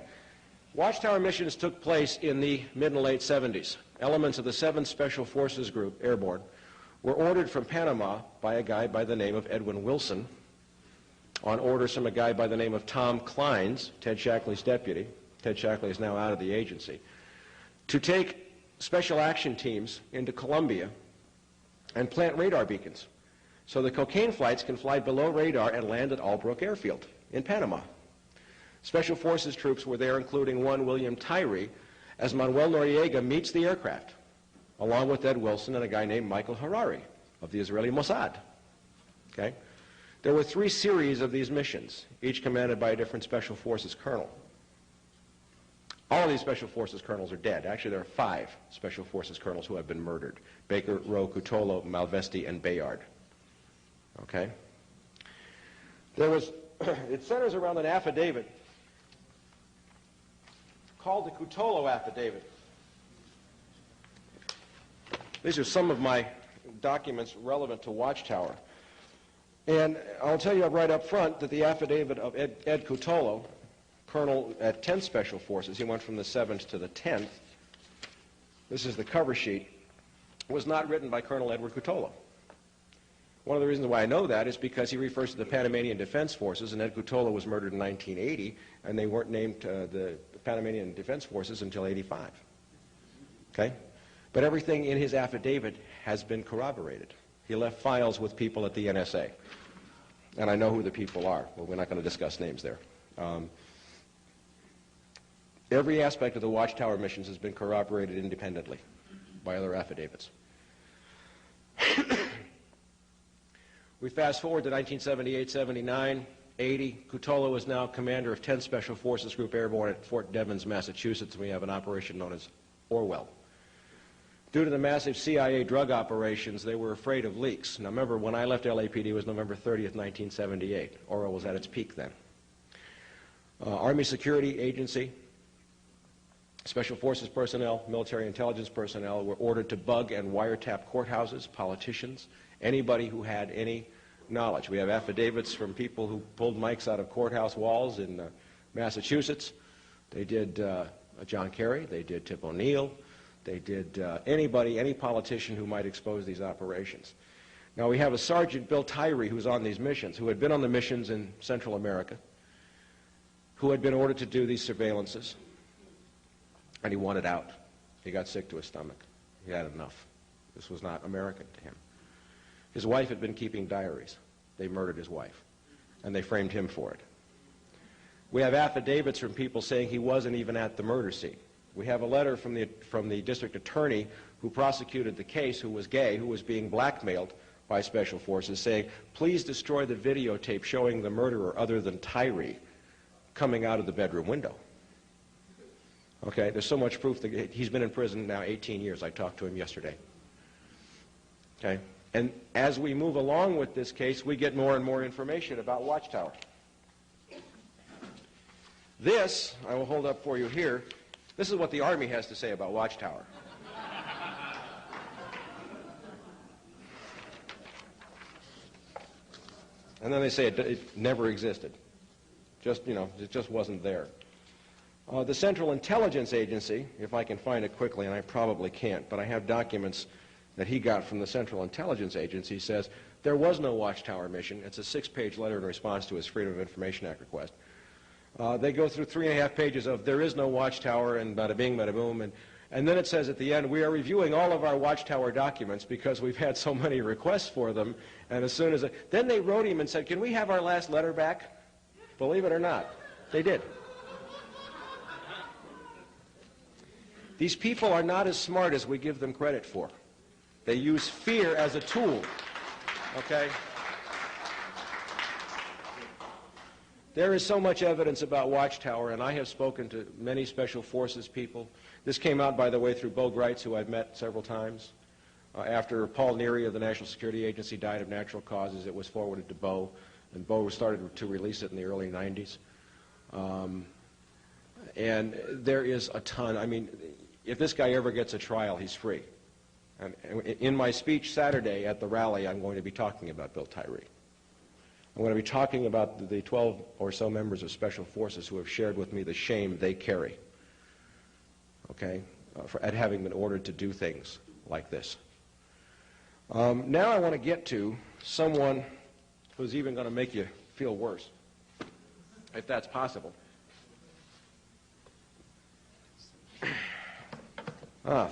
Watchtower missions took place in the mid and late 70s. Elements of the 7th Special Forces Group, Airborne, were ordered from Panama by a guy by the name of Edwin Wilson, on orders from a guy by the name of Tom Kleins, Ted Shackley's deputy. Ted Shackley is now out of the agency, to take special action teams into Colombia and plant radar beacons so the cocaine flights can fly below radar and land at Albrook Airfield in Panama. Special Forces troops were there, including one William Tyree, as Manuel Noriega meets the aircraft, along with Ed Wilson and a guy named Michael Harari of the Israeli Mossad. Okay? There were 3 series of these missions, each commanded by a different Special Forces colonel. All of these Special Forces colonels are dead. Actually, there are 5 Special Forces colonels who have been murdered: Baker, Rowe, Cutolo, Malvesti, and Bayard. Okay? It centers around an affidavit called the Cutolo Affidavit. These are some of my documents relevant to Watchtower. And I'll tell you right up front that the affidavit of Ed Cutolo, colonel at 10th Special Forces, he went from the 7th to the 10th, this is the cover sheet, was not written by Colonel Edward Cutolo. One of the reasons why I know that is because he refers to the Panamanian Defense Forces, and Ed Cutolo was murdered in 1980, and they weren't named the Panamanian Defense Forces until 85. Okay? But everything in his affidavit has been corroborated. He left files with people at the NSA. And I know who the people are. Well, we're not going to discuss names there. Every aspect of the Watchtower missions has been corroborated independently by other affidavits. We fast forward to 1978, 79, 80. Cutolo is now commander of 10th Special Forces Group Airborne at Fort Devens, Massachusetts. We have an operation known as Orwell. Due to the massive CIA drug operations, they were afraid of leaks. Now remember, when I left LAPD, it was November 30th, 1978. Orwell was at its peak then. Army Security Agency, Special Forces personnel, military intelligence personnel were ordered to bug and wiretap courthouses, politicians, anybody who had any knowledge. We have affidavits from people who pulled mics out of courthouse walls in Massachusetts. They did John Kerry, they did Tip O'Neill, they did anybody, any politician who might expose these operations. Now we have a Sergeant Bill Tyree who's on these missions, who had been on the missions in Central America, who had been ordered to do these surveillances, and he wanted out. He got sick to his stomach. He had enough. This was not American to him. His wife had been keeping diaries. They murdered his wife, and they framed him for it. We have affidavits from people saying he wasn't even at the murder scene. We have a letter from the district attorney who prosecuted the case, who was gay, who was being blackmailed by Special Forces, saying, please destroy the videotape showing the murderer other than Tyree coming out of the bedroom window. Okay, there's so much proof that he's been in prison now 18 years. I talked to him yesterday. Okay, and as we move along with this case, we get more and more information about Watchtower. This, I will hold up for you here, this is what the Army has to say about Watchtower. And then they say it never existed. Just, it just wasn't there. The Central Intelligence Agency, if I can find it quickly, and I probably can't, but I have documents that he got from the Central Intelligence Agency, says there was no Watchtower mission. It's a 6-page letter in response to his Freedom of Information Act request. They go through 3.5 pages of there is no Watchtower and bada bing, bada boom, and then it says at the end, we are reviewing all of our Watchtower documents because we've had so many requests for them, and as soon as then they wrote him and said, can we have our last letter back? Believe it or not, they did. These people are not as smart as we give them credit for. They use fear as a tool, okay? There is so much evidence about Watchtower, and I have spoken to many Special Forces people. This came out, by the way, through Bo Greitz, who I've met several times. After Paul Neary of the National Security Agency died of natural causes, it was forwarded to Bo, and Bo started to release it in the early 90s. And there is a ton. I mean, if this guy ever gets a trial, he's free. And in my speech Saturday at the rally, I'm going to be talking about Bill Tyree. I'm going to be talking about the 12 or so members of Special Forces who have shared with me the shame they carry, okay, at having been ordered to do things like this. Now I want to get to someone who's even going to make you feel worse, if that's possible.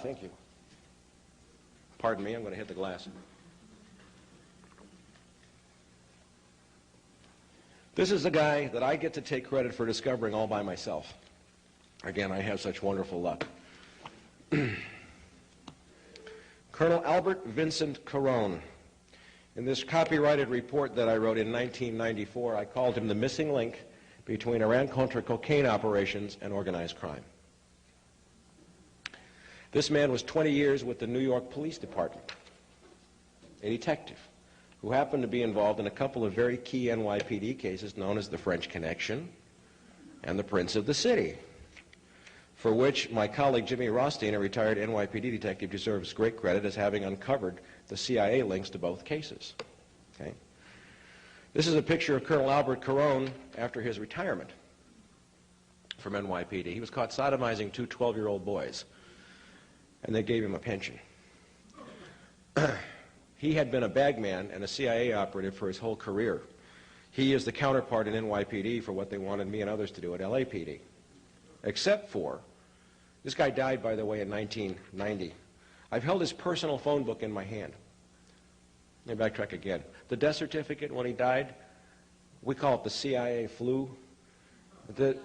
Thank you. Pardon me, I'm going to hit the glass. This is a guy that I get to take credit for discovering all by myself. Again, I have such wonderful luck. Colonel Albert Vincent Carone. In this copyrighted report that I wrote in 1994, I called him the missing link between Iran-Contra cocaine operations and organized crime. This man was 20 years with the New York Police Department, a detective who happened to be involved in a couple of very key NYPD cases known as the French Connection and the Prince of the City, for which my colleague Jimmy Rothstein, a retired NYPD detective, deserves great credit as having uncovered the CIA links to both cases. Okay? This is a picture of Colonel Albert Carone after his retirement from NYPD. He was caught sodomizing two 12-year-old boys, and they gave him a pension. He had been a bagman and a CIA operative for his whole career. He is the counterpart in NYPD for what they wanted me and others to do at LAPD. Except for, this guy died, by the way, in 1990. I've held his personal phone book in my hand. Let me backtrack again. The death certificate when he died, we call it the CIA flu. The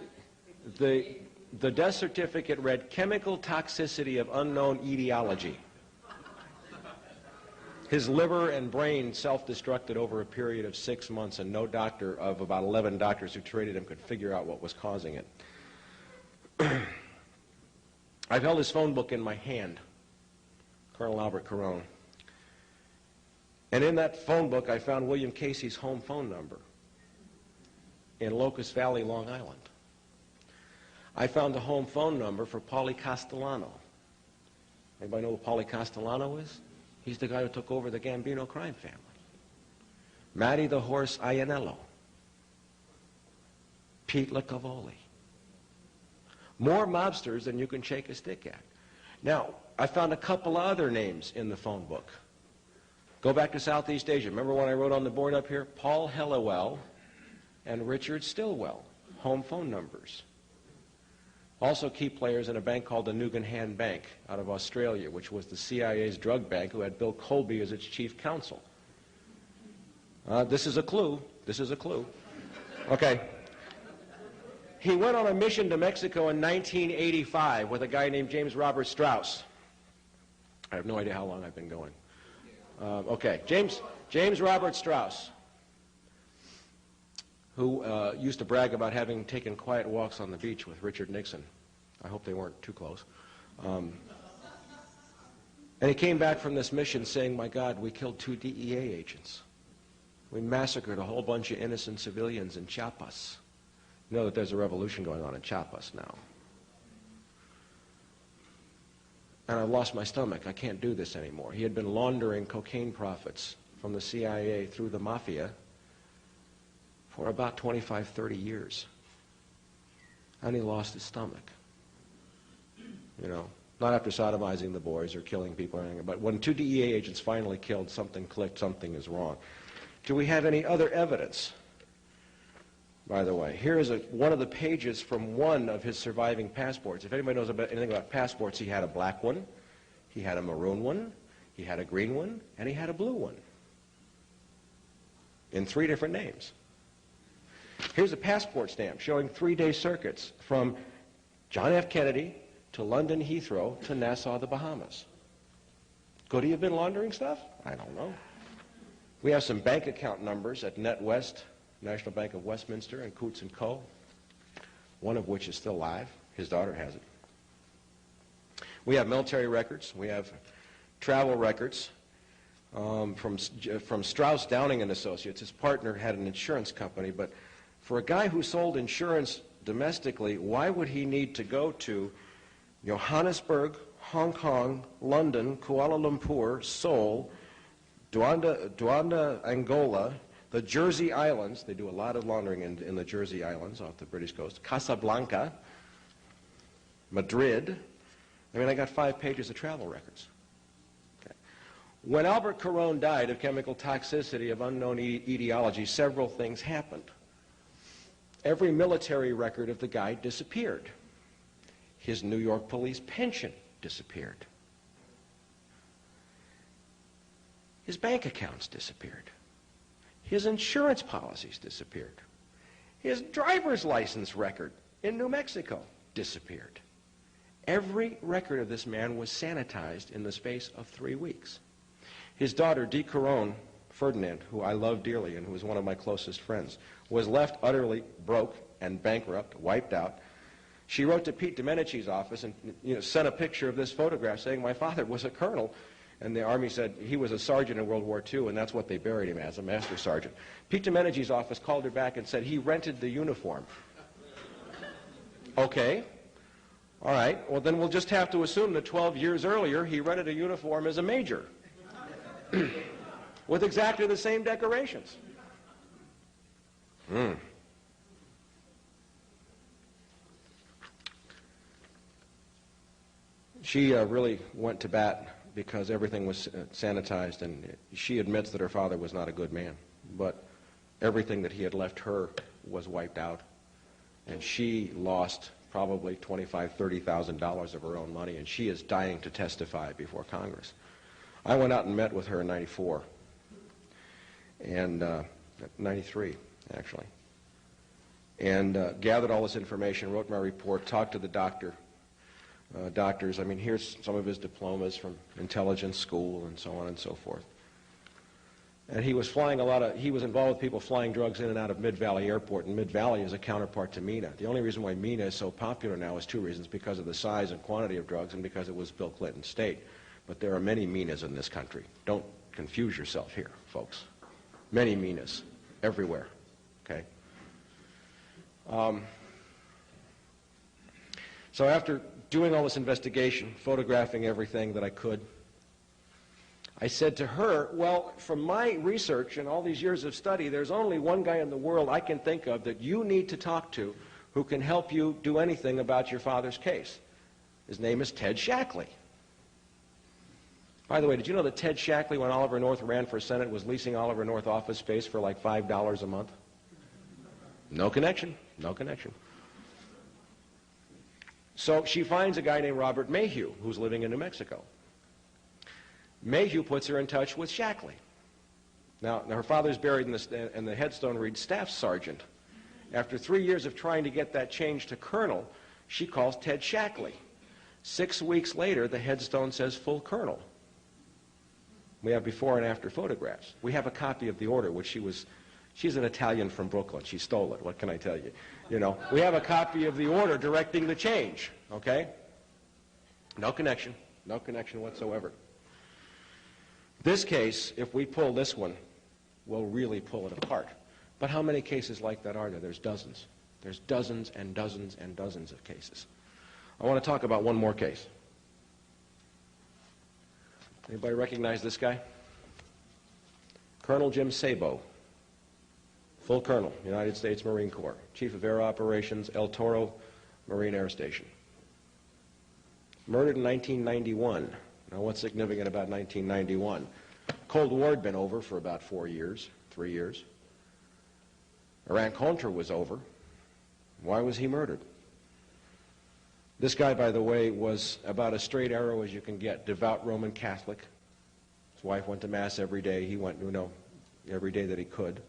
death certificate read, chemical toxicity of unknown etiology. His liver and brain self-destructed over a period of 6 months, and no doctor of about 11 doctors who treated him could figure out what was causing it. I've held his phone book in my hand, Colonel Albert Carone. And in that phone book, I found William Casey's home phone number in Locust Valley, Long Island. I found the home phone number for Paulie Castellano. Anybody know who Paulie Castellano is? He's the guy who took over the Gambino crime family. Matty the Horse Ianello. Pete Licavoli. More mobsters than you can shake a stick at. Now, I found a couple other names in the phone book. Go back to Southeast Asia. Remember when I wrote on the board up here? Paul Hellawell and Richard Stillwell. Home phone numbers. Also key players in a bank called the Nugan Bank out of Australia, which was the CIA's drug bank, who had Bill Colby as its chief counsel. This is a clue. This is a clue. Okay. He went on a mission to Mexico in 1985 with a guy named James Robert Strauss. I have no idea how long I've been going. Okay, James Robert Strauss, who used to brag about having taken quiet walks on the beach with Richard Nixon. I hope they weren't too close. And he came back from this mission saying, my God, we killed 2 DEA agents. We massacred a whole bunch of innocent civilians in Chiapas. You know that there's a revolution going on in Chiapas now. And I've lost my stomach. I can't do this anymore. He had been laundering cocaine profits from the CIA through the mafia for about 25, 30 years. And he lost his stomach. You know, not after sodomizing the boys or killing people or anything, but when 2 DEA agents finally killed, something clicked, something is wrong. Do we have any other evidence? By the way, here is one of the pages from one of his surviving passports. If anybody knows anything about passports, he had a black one, he had a maroon one, he had a green one, and he had a blue one. In 3 different names. Here's a passport stamp showing 3-day circuits from John F. Kennedy to London Heathrow to Nassau, the Bahamas. Could he have been laundering stuff? I don't know. We have some bank account numbers at NetWest, National Bank of Westminster, and Coots & Co., one of which is still alive. His daughter has it. We have military records. We have travel records from Strauss, Downing and Associates. His partner had an insurance company, but for a guy who sold insurance domestically, why would he need to go to Johannesburg, Hong Kong, London, Kuala Lumpur, Seoul, Luanda, Angola, the Jersey Islands? They do a lot of laundering in the Jersey Islands off the British coast. Casablanca, Madrid. I mean, I got 5 pages of travel records. Okay. When Albert Caron died of chemical toxicity of unknown etiology, several things happened. Every military record of the guy disappeared. His New York police pension disappeared. His bank accounts disappeared. His insurance policies disappeared. His driver's license record in New Mexico disappeared. Every record of this man was sanitized in the space of 3 weeks. His daughter, Dee Caron Ferdinand, who I love dearly and who was one of my closest friends, was left utterly broke and bankrupt, wiped out. She wrote to Pete Domenici's office and sent a picture of this photograph saying, my father was a colonel. And the Army said he was a sergeant in World War II, and that's what they buried him as, a master sergeant. Pete Domenici's office called her back and said he rented the uniform. Okay. All right. Well, then we'll just have to assume that 12 years earlier he rented a uniform as a major with exactly the same decorations. She really went to bat because everything was sanitized, and she admits that her father was not a good man, but everything that he had left her was wiped out, and she lost probably $25,000, $30,000 of her own money, and she is dying to testify before Congress. I went out and met with her in '94, and '93 actually, and gathered all this information, wrote my report, talked to the doctors. I mean, here's some of his diplomas from intelligence school and so on and so forth. And he was flying he was involved with people flying drugs in and out of Mid-Valley Airport, and Mid-Valley is a counterpart to Mena. The only reason why Mena is so popular now is 2 reasons: because of the size and quantity of drugs and because it was Bill Clinton's state. But there are many Menas in this country. Don't confuse yourself here, folks. Many Menas everywhere, okay? So after doing all this investigation, photographing everything that I could, I said to her, well, from my research and all these years of study, there's only one guy in the world I can think of that you need to talk to who can help you do anything about your father's case. His name is Ted Shackley. By the way, did you know that Ted Shackley, when Oliver North ran for Senate, was leasing Oliver North office space for like $5 a month? No connection. No connection. So she finds a guy named Robert Mayhew, who's living in New Mexico. Mayhew puts her in touch with Shackley. Now her father's buried and the headstone reads Staff Sergeant. After 3 years of trying to get that changed to Colonel, she calls Ted Shackley. 6 weeks later, the headstone says Full Colonel. We have before and after photographs. We have a copy of the order, which she's an Italian from Brooklyn. She stole it. What can I tell you? We have a copy of the order directing the change, okay? No connection whatsoever. This case, if we pull this one, we'll really pull it apart. But how many cases like that are there? There's dozens. There's dozens and dozens and dozens of cases. I want to talk about one more case. Anybody recognize this guy? Colonel Jim Sabo. full colonel, United States Marine Corps, Chief of Air Operations, El Toro Marine Air Station. Murdered in 1991. Now, what's significant about 1991? Cold War had been over for about 4 years, 3 years. Iran-Contra was over. Why was he murdered? This guy, by the way, was about as straight arrow as you can get, devout Roman Catholic. His wife went to Mass every day. He went, every day that he could.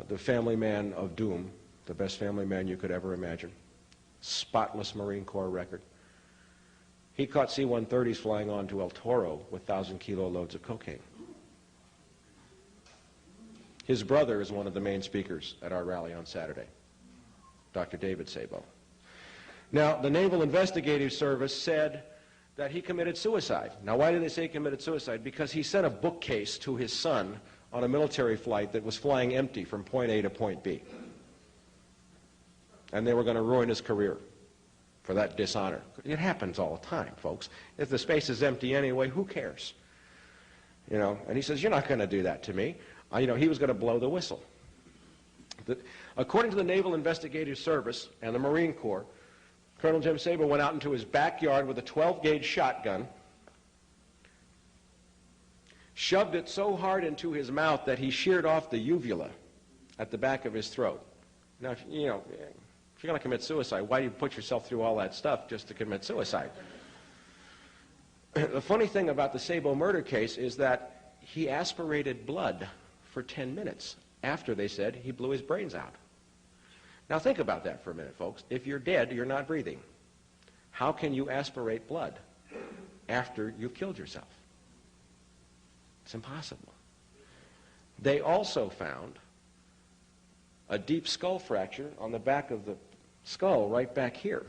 The family man of doom, the best family man you could ever imagine. Spotless Marine Corps record. He caught C-130s flying on to El Toro with 1,000-kilo loads of cocaine. His brother is one of the main speakers at our rally on Saturday, Dr. David Sabo. Now, the Naval Investigative Service said that he committed suicide. Now, why did they say he committed suicide? Because he sent a bookcase to his son on a military flight that was flying empty from point A to point B. And they were going to ruin his career for that dishonor. It happens all the time, folks. If the space is empty anyway, who cares? And he says, you're not going to do that to me. He was going to blow the whistle. According to the Naval Investigative Service and the Marine Corps, Colonel Jim Sabo went out into his backyard with a 12-gauge shotgun, shoved it so hard into his mouth that he sheared off the uvula at the back of his throat. Now, if you're going to commit suicide, why do you put yourself through all that stuff just to commit suicide? The funny thing about the Sabo murder case is that he aspirated blood for 10 minutes after they said he blew his brains out. Now think about that for a minute, folks. If you're dead, you're not breathing. How can you aspirate blood after you've killed yourself? It's impossible. They also found a deep skull fracture on the back of the skull right back here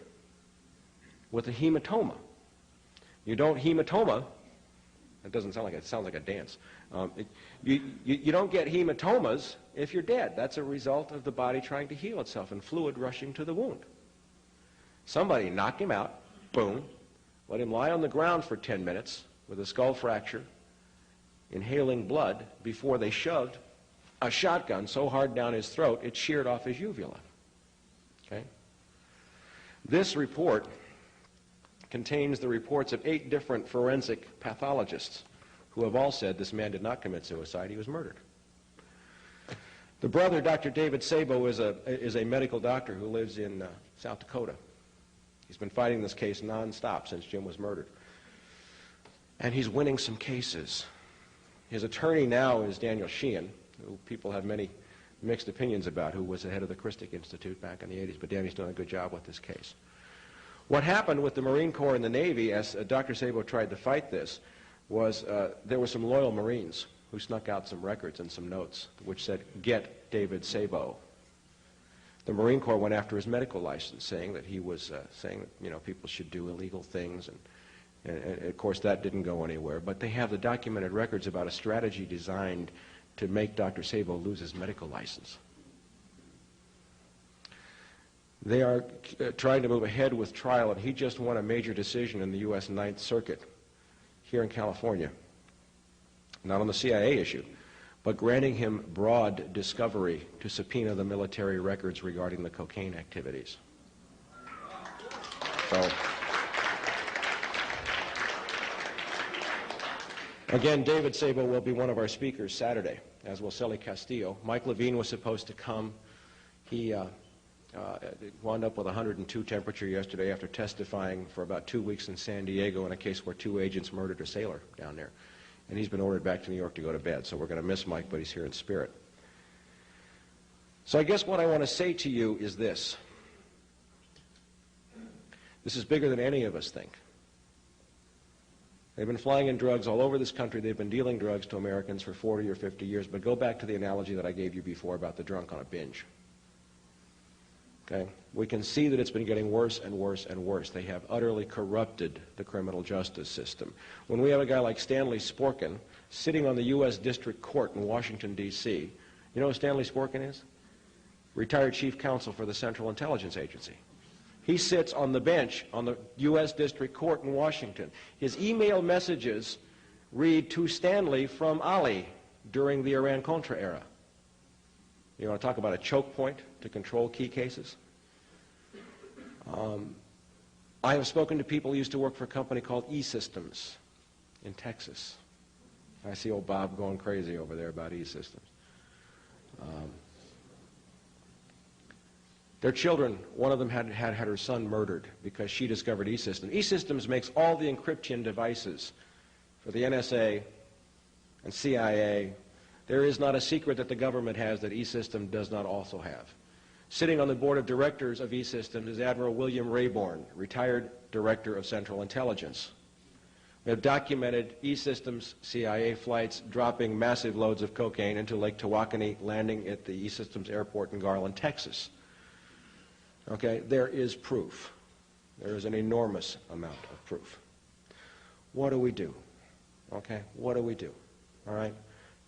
with a hematoma. You don't hematoma, it doesn't sound like it sounds like a dance. You don't get hematomas if you're dead. That's a result of the body trying to heal itself and fluid rushing to the wound. Somebody knocked him out, boom, let him lie on the ground for 10 minutes with a skull fracture, inhaling blood before they shoved a shotgun so hard down his throat it sheared off his uvula. Okay? This report contains the reports of 8 different forensic pathologists who have all said this man did not commit suicide, he was murdered. The brother, Dr. David Sabo, is a medical doctor who lives in South Dakota. He's been fighting this case nonstop since Jim was murdered. And he's winning some cases. His attorney now is Daniel Sheehan, who people have many mixed opinions about, who was the head of the Christic Institute back in the 80s, but Danny's doing a good job with this case. What happened with the Marine Corps and the Navy, as Dr. Sabo tried to fight this, was there were some loyal Marines who snuck out some records and some notes which said, "Get David Sabo." The Marine Corps went after his medical license, saying that he was saying that people should do illegal things, and of course that didn't go anywhere. But they have the documented records about a strategy designed to make Dr. Sabo lose his medical license. They are trying to move ahead with trial, and he just won a major decision in the U.S. Ninth Circuit here in California, not on the CIA issue, but granting him broad discovery to subpoena the military records regarding the cocaine activities. So, again, David Sabo will be one of our speakers Saturday, as will Celly Castillo. Mike Levine was supposed to come. He wound up with 102 temperature yesterday after testifying for about 2 weeks in San Diego in a case where 2 agents murdered a sailor down there. And he's been ordered back to New York to go to bed, so we're going to miss Mike, but he's here in spirit. So I guess what I want to say to you is this. This is bigger than any of us think. They've been flying in drugs all over this country. They've been dealing drugs to Americans for 40 or 50 years, but go back to the analogy that I gave you before about the drunk on a binge. Okay? We can see that it's been getting worse and worse and worse. They have utterly corrupted the criminal justice system. When we have a guy like Stanley Sporkin sitting on the U.S. District Court in Washington, D.C., you know who Stanley Sporkin is? Retired Chief Counsel for the Central Intelligence Agency. He sits on the bench on the U.S. District Court in Washington. His email messages read to Stanley from Ali during the Iran-Contra era. You want to talk about a choke point to control key cases? I have spoken to people who used to work for a company called E-Systems in Texas. I see old Bob going crazy over there about E-Systems. Their children, one of them had her son murdered because she discovered E-Systems. E-Systems makes all the encryption devices for the NSA and CIA. There is not a secret that the government has that E-Systems does not also have. Sitting on the board of directors of E-Systems is Admiral William Rayborn, retired director of Central Intelligence. We have documented E-Systems CIA flights dropping massive loads of cocaine into Lake Tawakoni, landing at the E-Systems airport in Garland, Texas. Okay, there is proof. There is an enormous amount of proof. What do we do? Okay, what do we do? All right,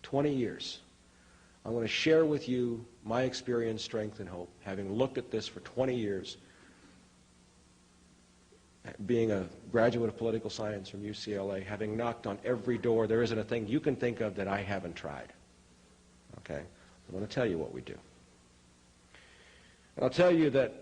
20 years. I'm going to share with you my experience, strength, and hope, having looked at this for 20 years, being a graduate of political science from UCLA, having knocked on every door. There isn't a thing you can think of that I haven't tried. Okay, I'm going to tell you what we do. And I'll tell you that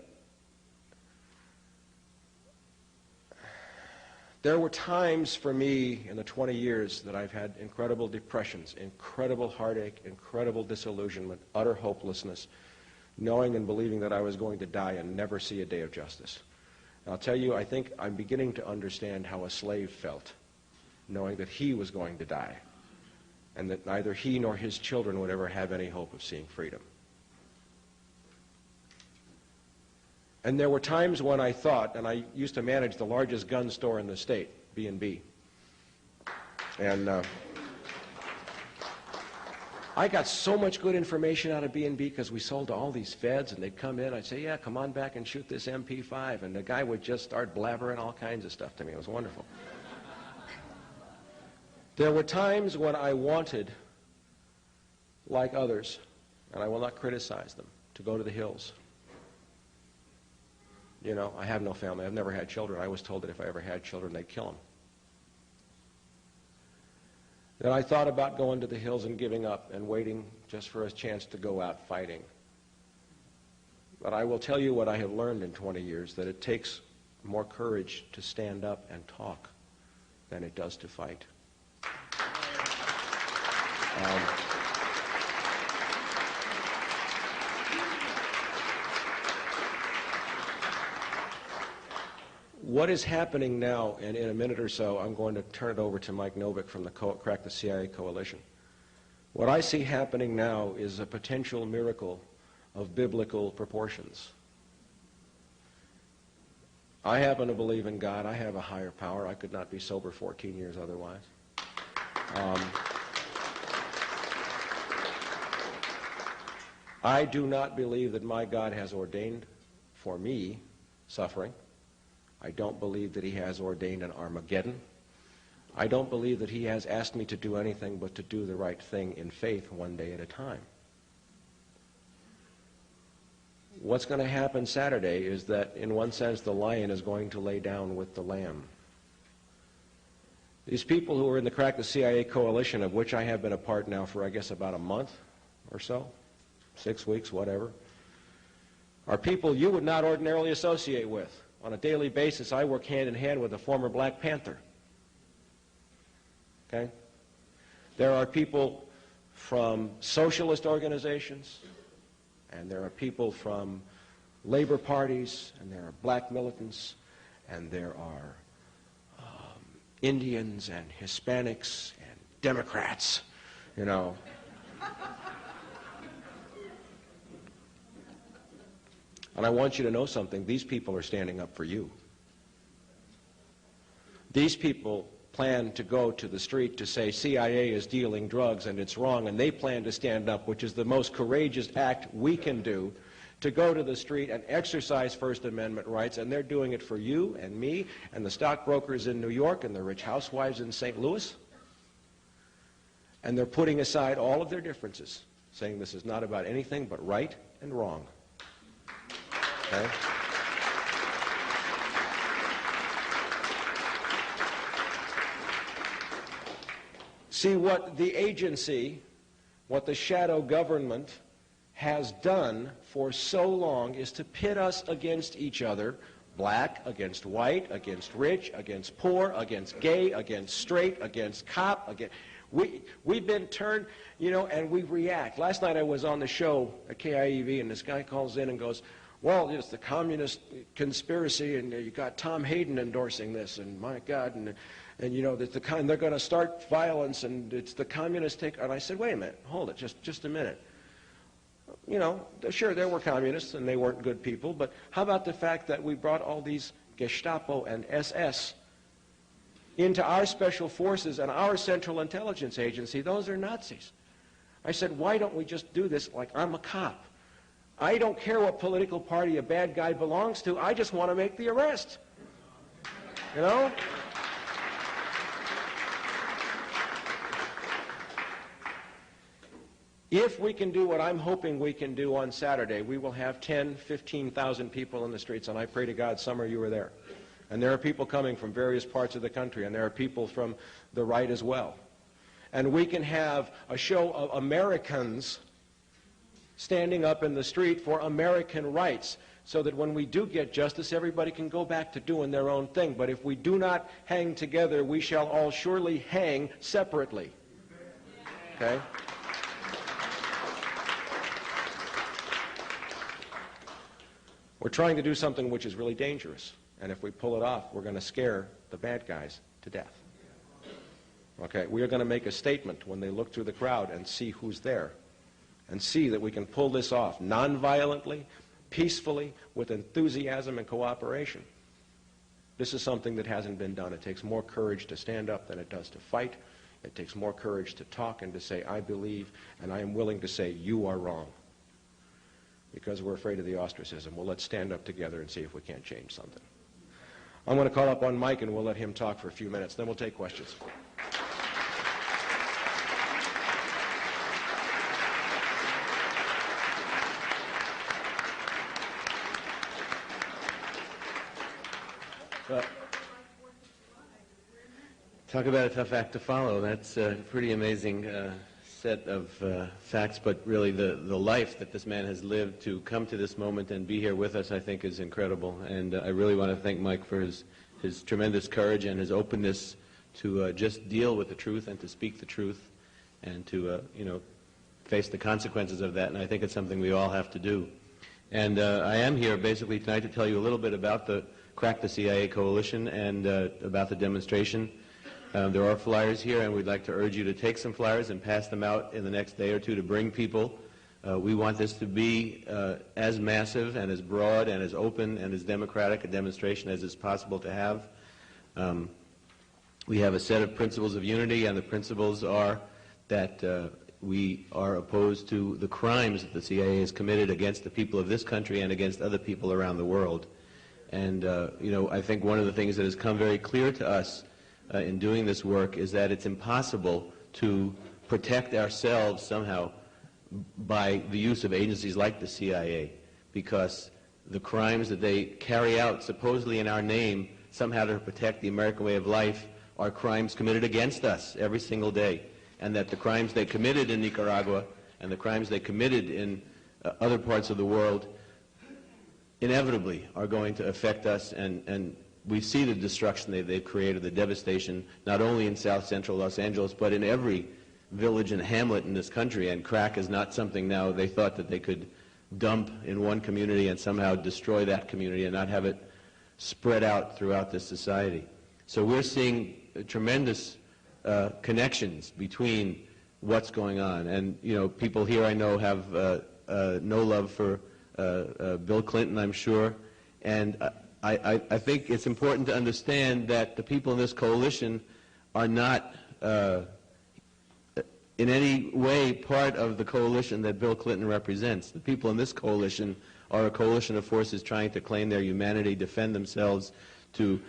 there were times for me in the 20 years that I've had incredible depressions, incredible heartache, incredible disillusionment, utter hopelessness, knowing and believing that I was going to die and never see a day of justice. And I'll tell you, I think I'm beginning to understand how a slave felt, knowing that he was going to die, and that neither he nor his children would ever have any hope of seeing freedom. And there were times when I thought, and I used to manage the largest gun store in the state, B&B. And I got so much good information out of B&B because we sold to all these feds, and they'd come in. I'd say, yeah, come on back and shoot this MP5. And the guy would just start blabbering all kinds of stuff to me. It was wonderful. There were times when I wanted, like others, and I will not criticize them, to go to the hills. You know, I have no family. I've never had children. I was told that if I ever had children, they'd kill them. Then I thought about going to the hills and giving up and waiting just for a chance to go out fighting. But I will tell you what I have learned in 20 years, that it takes more courage to stand up and talk than it does to fight. What is happening now, and in a minute or so, I'm going to turn it over to Mike Novick from the Crack the CIA Coalition. What I see happening now is a potential miracle of biblical proportions. I happen to believe in God. I have a higher power. I could not be sober 14 years otherwise. I do not believe that my God has ordained for me suffering. I don't believe that he has ordained an Armageddon. I don't believe that he has asked me to do anything but to do the right thing in faith one day at a time. What's going to happen Saturday is that, in one sense, the lion is going to lay down with the lamb. These people who are in the Crack the CIA Coalition, of which I have been a part now for, I guess, about a month or so, 6 weeks, whatever, are people you would not ordinarily associate with. On a daily basis, I work hand in hand with a former Black Panther. Okay? There are people from socialist organizations, and there are people from labor parties, and there are black militants, and there are Indians and Hispanics and Democrats, you know. And I want you to know something. These people are standing up for you. These people plan to go to the street to say CIA is dealing drugs and it's wrong, and they plan to stand up, which is the most courageous act we can do, to go to the street and exercise First Amendment rights, and they're doing it for you and me and the stockbrokers in New York and the rich housewives in St. Louis. And they're putting aside all of their differences, saying this is not about anything but right and wrong. Okay? See, what the agency, what the shadow government has done for so long is to pit us against each other, black against white, against rich, against poor, against gay, against straight, against cop, against... We've been turned, and we react. Last night I was on the show at KIEV, and this guy calls in and goes, well, it's the communist conspiracy, and you got Tom Hayden endorsing this, and my God, and it's the kind, they're going to start violence, and it's the communist take. And I said, wait a minute, hold it, just a minute. Sure, there were communists, and they weren't good people, but how about the fact that we brought all these Gestapo and SS into our special forces and our Central Intelligence Agency? Those are Nazis. I said, why don't we just do this like I'm a cop? I don't care what political party a bad guy belongs to. I just want to make the arrest. If we can do what I'm hoping we can do on Saturday, we will have 10, 15,000 people in the streets, and I pray to God some of you are there. And there are people coming from various parts of the country, and there are people from the right as well. And we can have a show of Americans standing up in the street for American rights, so that when we do get justice, everybody can go back to doing their own thing. But if we do not hang together, we shall all surely hang separately. Okay? We're trying to do something which is really dangerous. And if we pull it off, we're going to scare the bad guys to death. Okay? We are going to make a statement when they look through the crowd and see who's there, and see that we can pull this off non-violently, peacefully, with enthusiasm and cooperation. This is something that hasn't been done. It takes more courage to stand up than it does to fight. It takes more courage to talk and to say, I believe, and I am willing to say, you are wrong. Because we're afraid of the ostracism. Well, let's stand up together and see if we can't change something. I'm going to call up on Mike, and we'll let him talk for a few minutes. Then we'll take questions. Talk about a tough act to follow. That's a pretty amazing set of facts, but really the life that this man has lived to come to this moment and be here with us, I think, is incredible. And I really want to thank Mike for his tremendous courage and his openness to just deal with the truth and to speak the truth and to, face the consequences of that. And I think it's something we all have to do. And I am here basically tonight to tell you a little bit about the Crack the CIA Coalition and about the demonstration. There are flyers here, and we'd like to urge you to take some flyers and pass them out in the next day or two to bring people. We want this to be as massive and as broad and as open and as democratic a demonstration as is possible to have. We have a set of principles of unity, and the principles are that we are opposed to the crimes that the CIA has committed against the people of this country and against other people around the world. And, I think one of the things that has come very clear to us in doing this work is that it's impossible to protect ourselves somehow by the use of agencies like the CIA, because the crimes that they carry out supposedly in our name somehow to protect the American way of life are crimes committed against us every single day, and that the crimes they committed in Nicaragua and the crimes they committed in other parts of the world inevitably are going to affect us, and we see the destruction they've created, the devastation, not only in south central Los Angeles, but in every village and hamlet in this country. And crack is not something now they thought that they could dump in one community and somehow destroy that community and not have it spread out throughout this society. So we're seeing tremendous connections between what's going on. And, people here I know have no love for Bill Clinton, I'm sure. And I think it's important to understand that the people in this coalition are not in any way part of the coalition that Bill Clinton represents. The people in this coalition are a coalition of forces trying to claim their humanity, defend themselves, to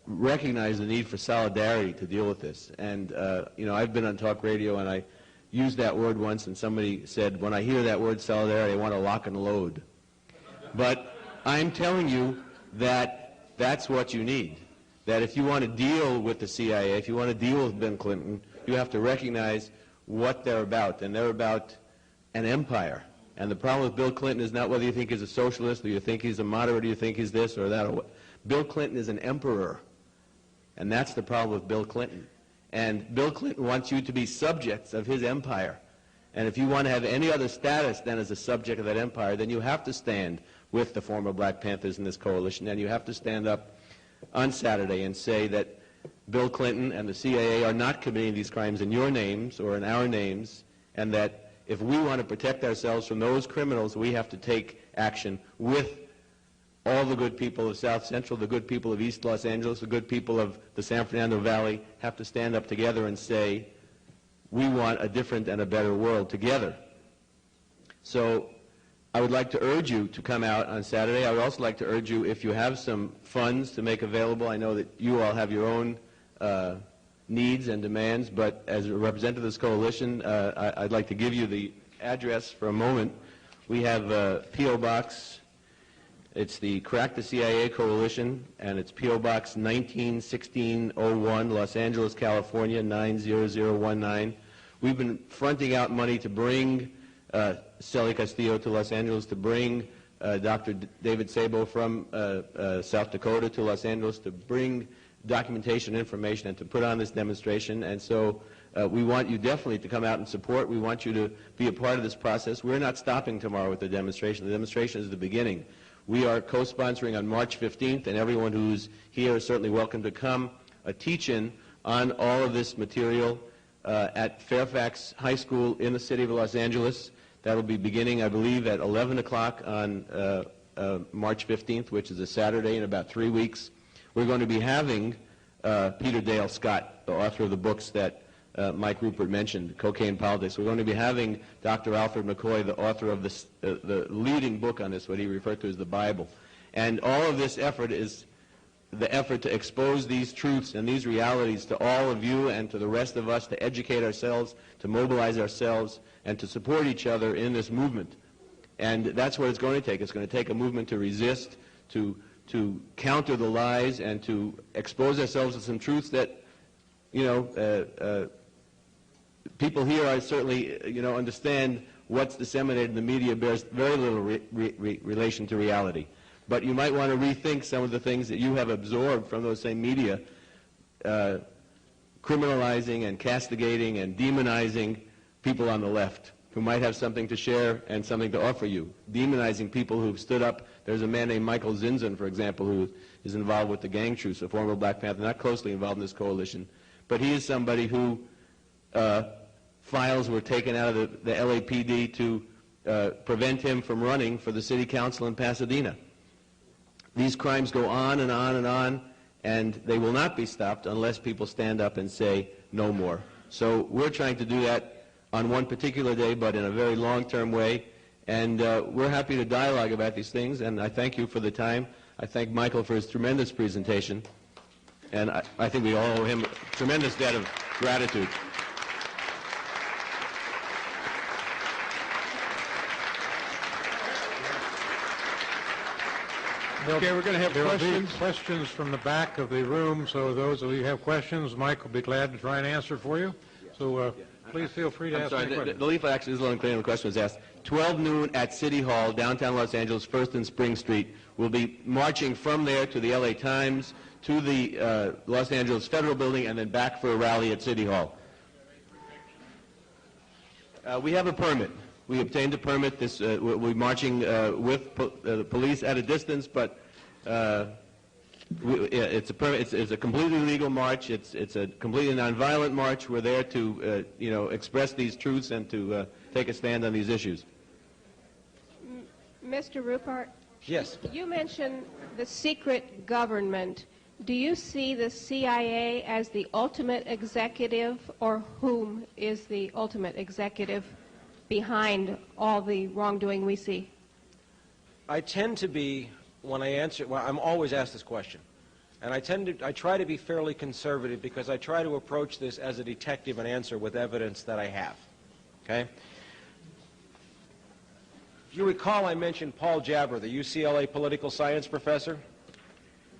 recognize the need for solidarity to deal with this. And, I've been on talk radio, and I used that word once, and somebody said, when I hear that word solidarity, I want to lock and load. But I'm telling you that that's what you need. That if you want to deal with the CIA, if you want to deal with Bill Clinton, you have to recognize what they're about. And they're about an empire. And the problem with Bill Clinton is not whether you think he's a socialist or you think he's a moderate or you think he's this or that. Bill Clinton is an emperor. And that's the problem with Bill Clinton. And Bill Clinton wants you to be subjects of his empire. And if you want to have any other status than as a subject of that empire, then you have to stand with the former Black Panthers in this coalition, and you have to stand up on Saturday and say that Bill Clinton and the CIA are not committing these crimes in your names or in our names, and that if we want to protect ourselves from those criminals, we have to take action with all the good people of South Central, the good people of East Los Angeles, the good people of the San Fernando Valley have to stand up together and say, we want a different and a better world together. So I would like to urge you to come out on Saturday. I would also like to urge you, if you have some funds to make available, I know that you all have your own needs and demands, but as a representative of this coalition, I'd like to give you the address for a moment. We have P.O. Box. It's the Crack the CIA Coalition, and it's P.O. Box 191601, Los Angeles, California, 90019. We've been fronting out money to bring Celie Castillo to Los Angeles, to bring Dr. David Sabo from South Dakota to Los Angeles, to bring documentation, information, and to put on this demonstration. And so we want you definitely to come out and support. We want you to be a part of this process. We're not stopping tomorrow with the demonstration. The demonstration is the beginning. We are co-sponsoring on March 15th, and everyone who's here is certainly welcome to come. A teach-in on all of this material at Fairfax High School in the city of Los Angeles. That will be beginning, I believe, at 11 o'clock on March 15th, which is a Saturday in about 3 weeks. We're going to be having Peter Dale Scott, the author of the books that Mike Ruppert mentioned, Cocaine Politics. We're going to be having Dr. Alfred McCoy, the author of this, the leading book on this, what he referred to as the Bible. And all of this effort is the effort to expose these truths and these realities to all of you and to the rest of us, to educate ourselves, to mobilize ourselves, and to support each other in this movement. And that's what it's going to take. It's going to take a movement to resist, to counter the lies, and to expose ourselves to some truths that, people here are certainly, understand what's disseminated in the media bears very little relation to reality. But you might want to rethink some of the things that you have absorbed from those same media, criminalizing and castigating and demonizing people on the left who might have something to share and something to offer you, demonizing people who've stood up. There's a man named Michael Zinzin, for example, who is involved with the gang troops, a former Black Panther, not closely involved in this coalition, but he is somebody who files were taken out of the LAPD to prevent him from running for the city council in Pasadena. These crimes go on and on and on, and they will not be stopped unless people stand up and say no more. So we're trying to do that on one particular day, but in a very long-term way, and we're happy to dialogue about these things, and I thank you for the time. I thank Michael for his tremendous presentation, and I think we all owe him a tremendous debt of gratitude. Okay, we're going to have questions from the back of the room, so those of you who have questions, Mike will be glad to try and answer for you. So please feel free to ask any questions. The leaflet actually is a little unclear when the question was asked. 12 noon at City Hall, downtown Los Angeles, 1st and Spring Street. We'll be marching from there to the LA Times, to the Los Angeles Federal Building, and then back for a rally at City Hall. We have a permit. We obtained a permit. We'll be marching with the police at a distance, but it's a permit. It's a completely legal march. It's a completely nonviolent march. We're there to express these truths and to take a stand on these issues. Mr. Ruppert? Yes. You mentioned the secret government. Do you see the CIA as the ultimate executive, or whom is the ultimate executive behind all the wrongdoing we see? I tend to be, when I answer, well, I'm always asked this question, and I try to be fairly conservative because I try to approach this as a detective and answer with evidence that I have. Okay? If you recall, I mentioned Paul Jabber, the UCLA political science professor.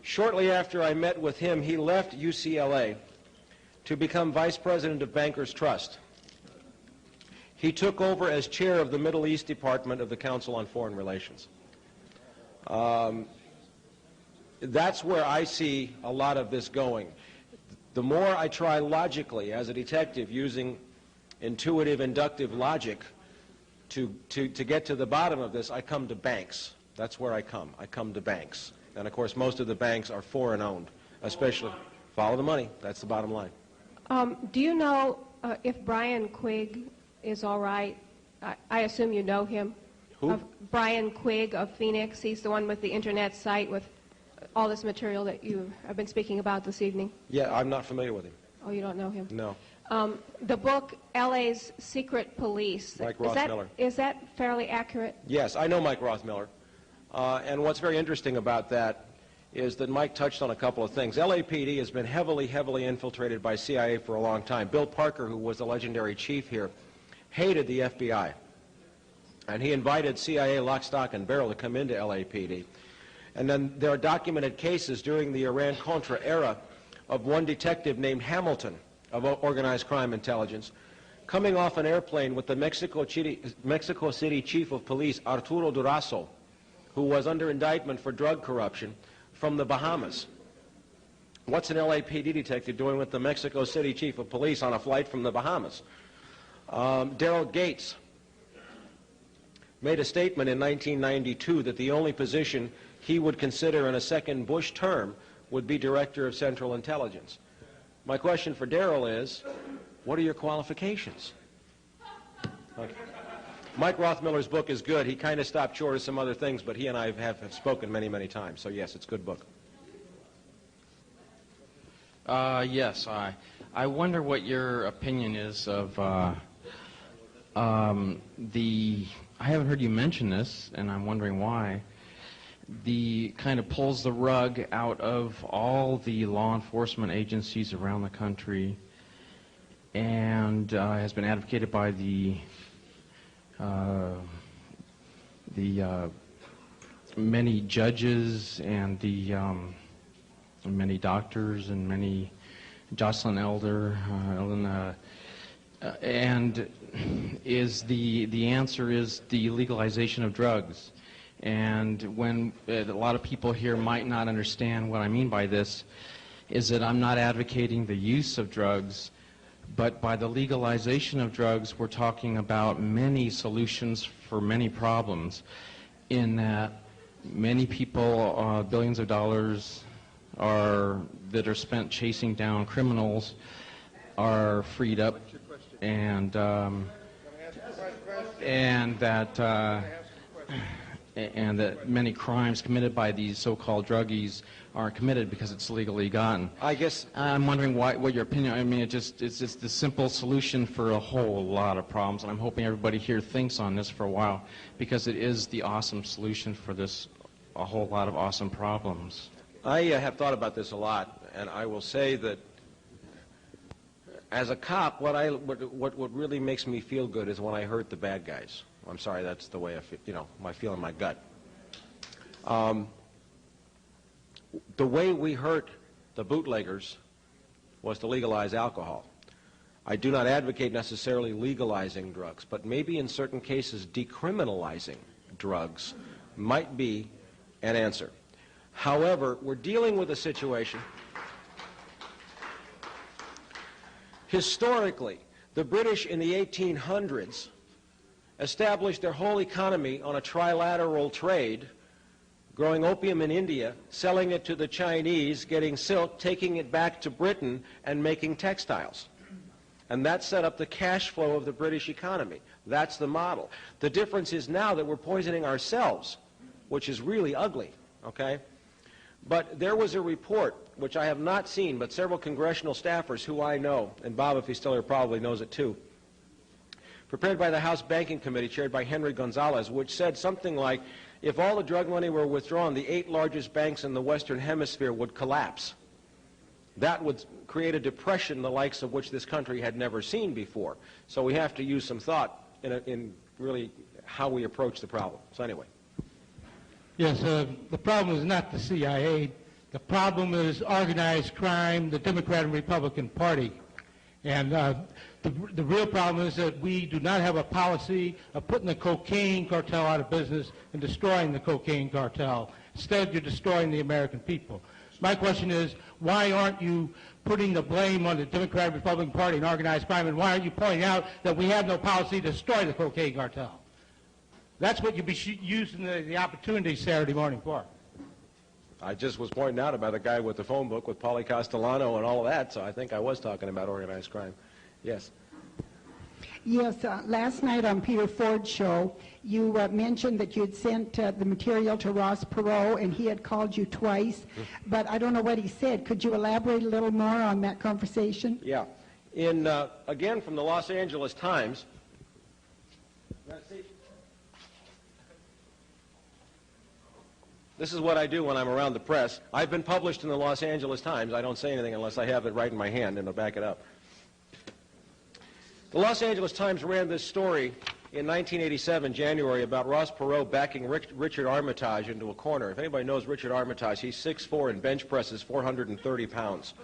Shortly after I met with him, he left UCLA to become vice president of Bankers Trust. he took over as chair of the Middle East Department of the Council on Foreign Relations. That's where I see a lot of this going. The more I try logically as a detective using intuitive, inductive logic to get to the bottom of this, I come to banks. That's where I come. I come to banks. And, of course, most of the banks are foreign-owned, especially. Follow the money. That's the bottom line. Do you know if Brian Quigg is all right? I assume you know him. Who? Brian Quigg of Phoenix. He's the one with the internet site with all this material that you have been speaking about this evening. Yeah, I'm not familiar with him. Oh, you don't know him? No. The book, L.A.'s Secret Police. Mike Rothmiller. Is that fairly accurate? Yes, I know Mike Rothmiller. And what's very interesting about that is that Mike touched on a couple of things. LAPD has been heavily, heavily infiltrated by CIA for a long time. Bill Parker, who was the legendary chief here, hated the FBI. And he invited CIA lock, stock, and barrel to come into LAPD. And then there are documented cases during the Iran-Contra era of one detective named Hamilton of Organized Crime Intelligence coming off an airplane with the Mexico City Chief of Police, Arturo Durazo, who was under indictment for drug corruption, from the Bahamas. What's an LAPD detective doing with the Mexico City Chief of Police on a flight from the Bahamas? Daryl Gates made a statement in 1992 that the only position he would consider in a second Bush term would be Director of Central Intelligence. My question for Daryl is, what are your qualifications? Okay. Mike Rothmiller's book is good. He kind of stopped short of some other things, but he and I have spoken many, many times. So, yes, it's a good book. Yes, I wonder what your opinion is of I haven't heard you mention this, and I'm wondering why, the kind of pulls the rug out of all the law enforcement agencies around the country and has been advocated by the many judges and the many doctors and many Jocelyn Elder, and is the answer is the legalization of drugs. And when a lot of people here might not understand what I mean by this, is that I'm not advocating the use of drugs, but by the legalization of drugs, we're talking about many solutions for many problems, in that many people, billions of dollars that are spent chasing down criminals are freed up, and that many crimes committed by these so-called druggies aren't committed because it's legally gotten. I guess I'm wondering what your opinion. I mean, it's just the simple solution for a whole lot of problems, and I'm hoping everybody here thinks on this for a while, because it is the awesome solution for a whole lot of awesome problems. I have thought about this a lot, and I will say that as a cop, what really makes me feel good is when I hurt the bad guys. I'm sorry, that's the way I feel, I feel in my gut. The way we hurt the bootleggers was to legalize alcohol. I do not advocate necessarily legalizing drugs, but maybe in certain cases decriminalizing drugs might be an answer. However, we're dealing with a situation. Historically, the British in the 1800s established their whole economy on a trilateral trade, growing opium in India, selling it to the Chinese, getting silk, taking it back to Britain, and making textiles. And that set up the cash flow of the British economy. That's the model. The difference is now that we're poisoning ourselves, which is really ugly, okay? But there was a report, which I have not seen, but several congressional staffers who I know, and Bob, if he's still here, probably knows it too, prepared by the House Banking Committee, chaired by Henry Gonzalez, which said something like, if all the drug money were withdrawn, the 8 largest banks in the Western Hemisphere would collapse. That would create a depression the likes of which this country had never seen before. So we have to use some thought in really how we approach the problem. So anyway. Yes, the problem is not the CIA. The problem is organized crime, the Democrat and Republican Party. And the real problem is that we do not have a policy of putting the cocaine cartel out of business and destroying the cocaine cartel. Instead, you're destroying the American people. My question is, why aren't you putting the blame on the Democratic Republican Party and organized crime, and why aren't you pointing out that we have no policy to destroy the cocaine cartel? That's what you'd be using the opportunity Saturday morning for. I just was pointing out about the guy with the phone book with Paulie Castellano and all of that, so I think I was talking about organized crime. Yes. Yes, last night on Peter Ford's show, you mentioned that you had sent the material to Ross Perot, and he had called you twice, but I don't know what he said. Could you elaborate a little more on that conversation? Yeah. In, again, from the Los Angeles Times. This is what I do when I'm around the press. I've been published in the Los Angeles Times. I don't say anything unless I have it right in my hand and I'll back it up. The Los Angeles Times ran this story in 1987, January, about Ross Perot backing Richard Armitage into a corner. If anybody knows Richard Armitage, he's 6'4" and bench presses 430 pounds.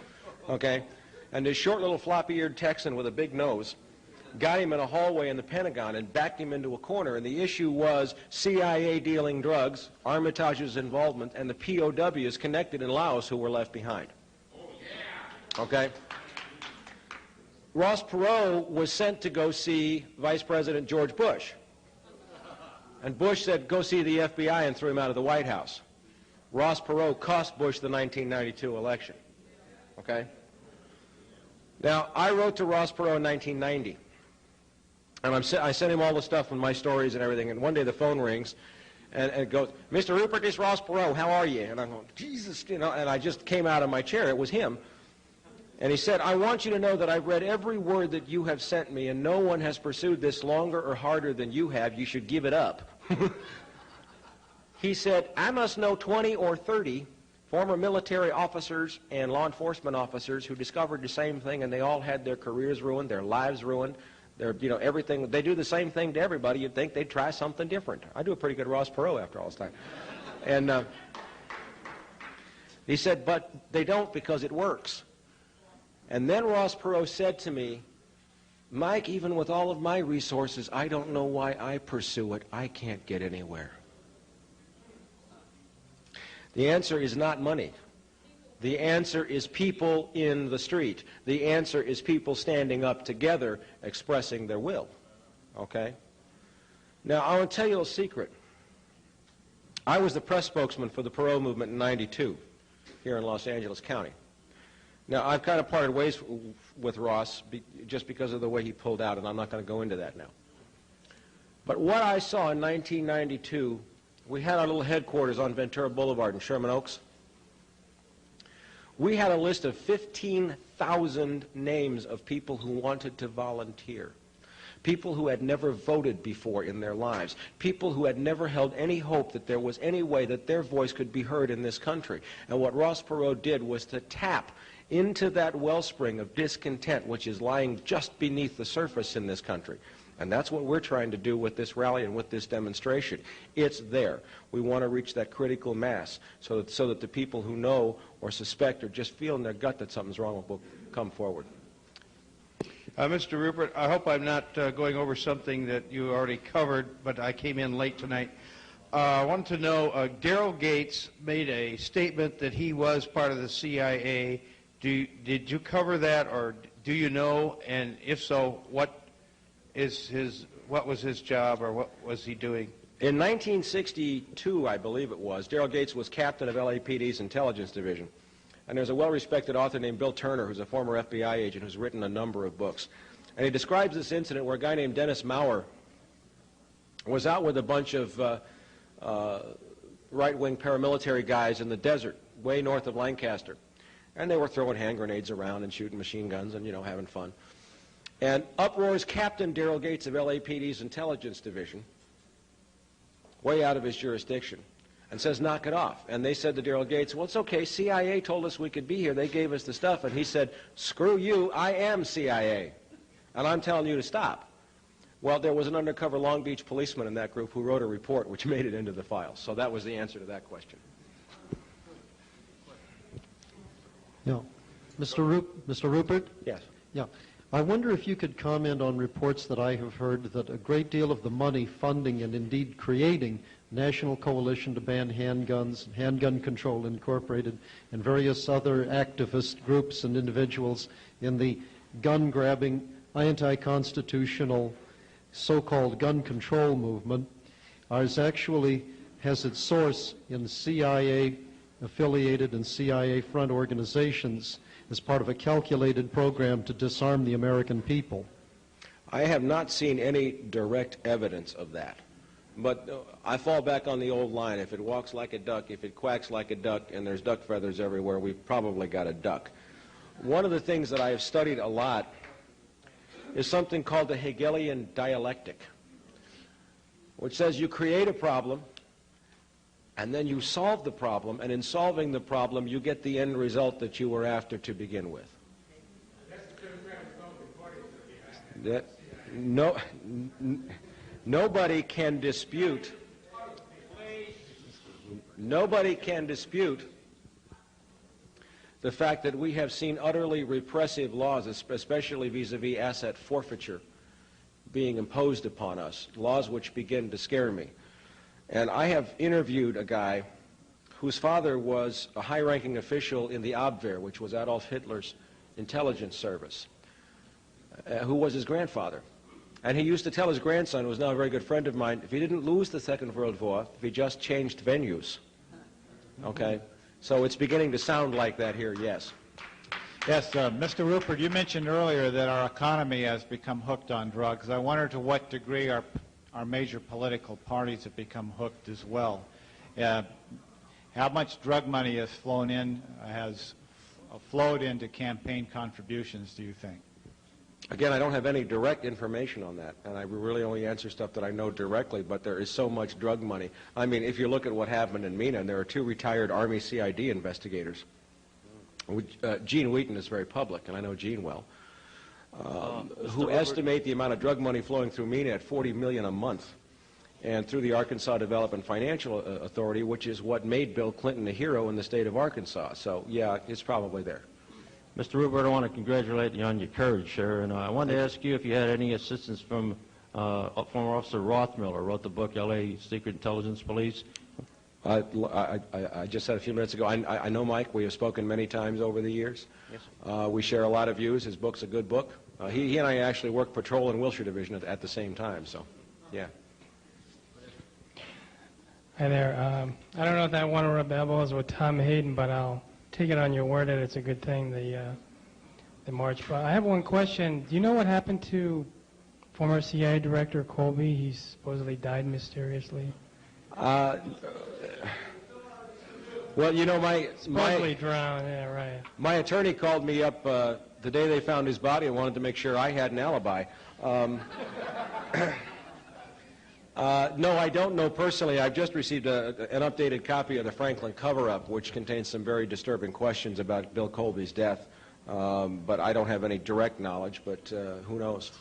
Okay? And this short little floppy-eared Texan with a big nose got him in a hallway in the Pentagon and backed him into a corner. And the issue was CIA dealing drugs, Armitage's involvement, and the POWs connected in Laos who were left behind. Okay? Ross Perot was sent to go see Vice President George Bush. And Bush said, go see the FBI, and threw him out of the White House. Ross Perot cost Bush the 1992 election. Okay? Now, I wrote to Ross Perot in 1990. And I sent him all the stuff with my stories and everything. And one day the phone rings, and it goes, Mr. Ruppert, this is Ross Perot. How are you? And I'm going, Jesus, you know, and I just came out of my chair. It was him. And he said, I want you to know that I've read every word that you have sent me, and no one has pursued this longer or harder than you have. You should give it up. He said, I must know 20 or 30 former military officers and law enforcement officers who discovered the same thing, and they all had their careers ruined, their lives ruined, their, you know, everything. They do the same thing to everybody. You'd think they'd try something different. I do a pretty good Ross Perot after all this time. And he said, but they don't because it works. And then Ross Perot said to me, Mike, even with all of my resources, I don't know why I pursue it. I can't get anywhere. The answer is not money. The answer is people in the street. The answer is people standing up together expressing their will. Okay? Now, I want to tell you a secret. I was the press spokesman for the Perot movement in '92 here in Los Angeles County. Now, I've kind of parted ways with Ross just because of the way he pulled out, and I'm not going to go into that now. But what I saw in 1992, we had our little headquarters on Ventura Boulevard in Sherman Oaks. We had a list of 15,000 names of people who wanted to volunteer. People who had never voted before in their lives. People who had never held any hope that there was any way that their voice could be heard in this country. And what Ross Perot did was to tap into that wellspring of discontent which is lying just beneath the surface in this country. And that's what we're trying to do with this rally and with this demonstration. It's there. We want to reach that critical mass so that the people who know or suspect or just feel in their gut that something's wrong will come forward. Mr. Ruppert, I hope I'm not going over something that you already covered, but I came in late tonight. I want to know, Daryl Gates made a statement that he was part of the CIA. Did you cover that, or do you know? And if so, what was his job, or what was he doing? In 1962, I believe it was, Daryl Gates was captain of LAPD's intelligence division. And there's a well-respected author named Bill Turner, who's a former FBI agent who's written a number of books. And he describes this incident where a guy named Dennis Maurer was out with a bunch of right-wing paramilitary guys in the desert, way north of Lancaster. And they were throwing hand grenades around and shooting machine guns and, you know, having fun. And up roars Captain Daryl Gates of LAPD's intelligence division, way out of his jurisdiction, and says, knock it off. And they said to Daryl Gates, well, it's okay, CIA told us we could be here, they gave us the stuff. And he said, screw you, I am CIA, and I'm telling you to stop. Well, there was an undercover Long Beach policeman in that group who wrote a report which made it into the files. So that was the answer to that question. Yeah. Mr. Ruppert? Yes. Yeah. I wonder if you could comment on reports that I have heard that a great deal of the money funding and indeed creating National Coalition to Ban Handguns, Handgun Control Incorporated, and various other activist groups and individuals in the gun-grabbing, anti-constitutional, so-called gun control movement has its source in CIA-affiliated and CIA-front organizations as part of a calculated program to disarm the American people. I have not seen any direct evidence of that. But I fall back on the old line. If it walks like a duck, if it quacks like a duck, and there's duck feathers everywhere, we've probably got a duck. One of the things that I have studied a lot is something called the Hegelian dialectic, which says you create a problem, and then you solve the problem, and in solving the problem, you get the end result that you were after to begin with. Nobody can dispute the fact that we have seen utterly repressive laws, especially vis-a-vis asset forfeiture, being imposed upon us, laws which begin to scare me. And I have interviewed a guy whose father was a high-ranking official in the Abwehr, which was Adolf Hitler's intelligence service, who was his grandfather. And he used to tell his grandson, who was now a very good friend of mine, if he didn't lose the Second World War, if he just changed venues. Okay? So it's beginning to sound like that here, yes. Yes, Mr. Ruppert, you mentioned earlier that our economy has become hooked on drugs. I wonder to what degree our major political parties have become hooked as well. How much drug money has flowed into campaign contributions, do you think? Again, I don't have any direct information on that, and I really only answer stuff that I know directly, but there is so much drug money. I mean, if you look at what happened in Mina, and there are 2 retired Army CID investigators. Gene Wheaton is very public, and I know Gene well, who estimate the amount of drug money flowing through Mina at $40 million a month, and through the Arkansas Development Financial Authority, which is what made Bill Clinton a hero in the state of Arkansas. So, yeah, it's probably there. Mr. Ruppert, I want to congratulate you on your courage, sir, and I wanted to ask you if you had any assistance from former Officer Rothmiller, wrote the book L.A. Secret Intelligence Police. I just said a few minutes ago, I know Mike. We have spoken many times over the years. Yes. We share a lot of views. His book's a good book. He and I actually worked patrol and Wilshire Division at the same time, so, yeah. Hi there. I don't know if that one to rub elbows with Tom Hayden, but I'll take it on your word that it's a good thing, the march. But I have one question. Do you know what happened to former CIA Director Colby? He supposedly died mysteriously. Well, you know, supposedly drowned. Yeah, right. My attorney called me up the day they found his body and wanted to make sure I had an alibi. No, I don't know personally. I've just received an updated copy of the Franklin cover-up, which contains some very disturbing questions about Bill Colby's death. But I don't have any direct knowledge, but who knows?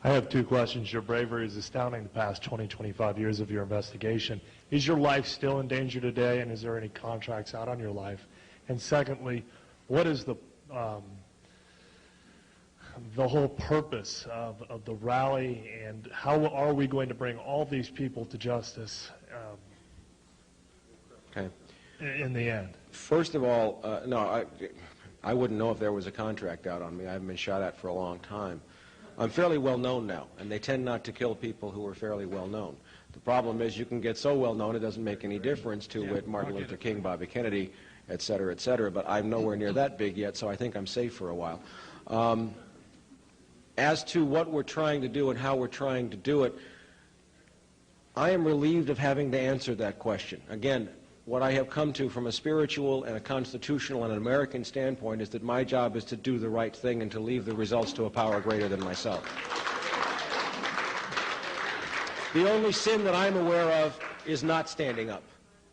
I have 2 questions. Your bravery is astounding the past 20, 25 years of your investigation. Is your life still in danger today, and is there any contracts out on your life? And secondly, what is the whole purpose of the rally, and how are we going to bring all these people to justice in the end? First of all, no, I wouldn't know if there was a contract out on me. I haven't been shot at for a long time. I'm fairly well known now, and they tend not to kill people who are fairly well known. The problem is you can get so well known it doesn't make any difference to Martin Luther King, Bobby Kennedy, et cetera, but I'm nowhere near that big yet, so I think I'm safe for a while. As to what we're trying to do and how we're trying to do it, I am relieved of having to answer that question. Again, what I have come to from a spiritual and a constitutional and an American standpoint is that my job is to do the right thing and to leave the results to a power greater than myself. The only sin that I'm aware of is not standing up.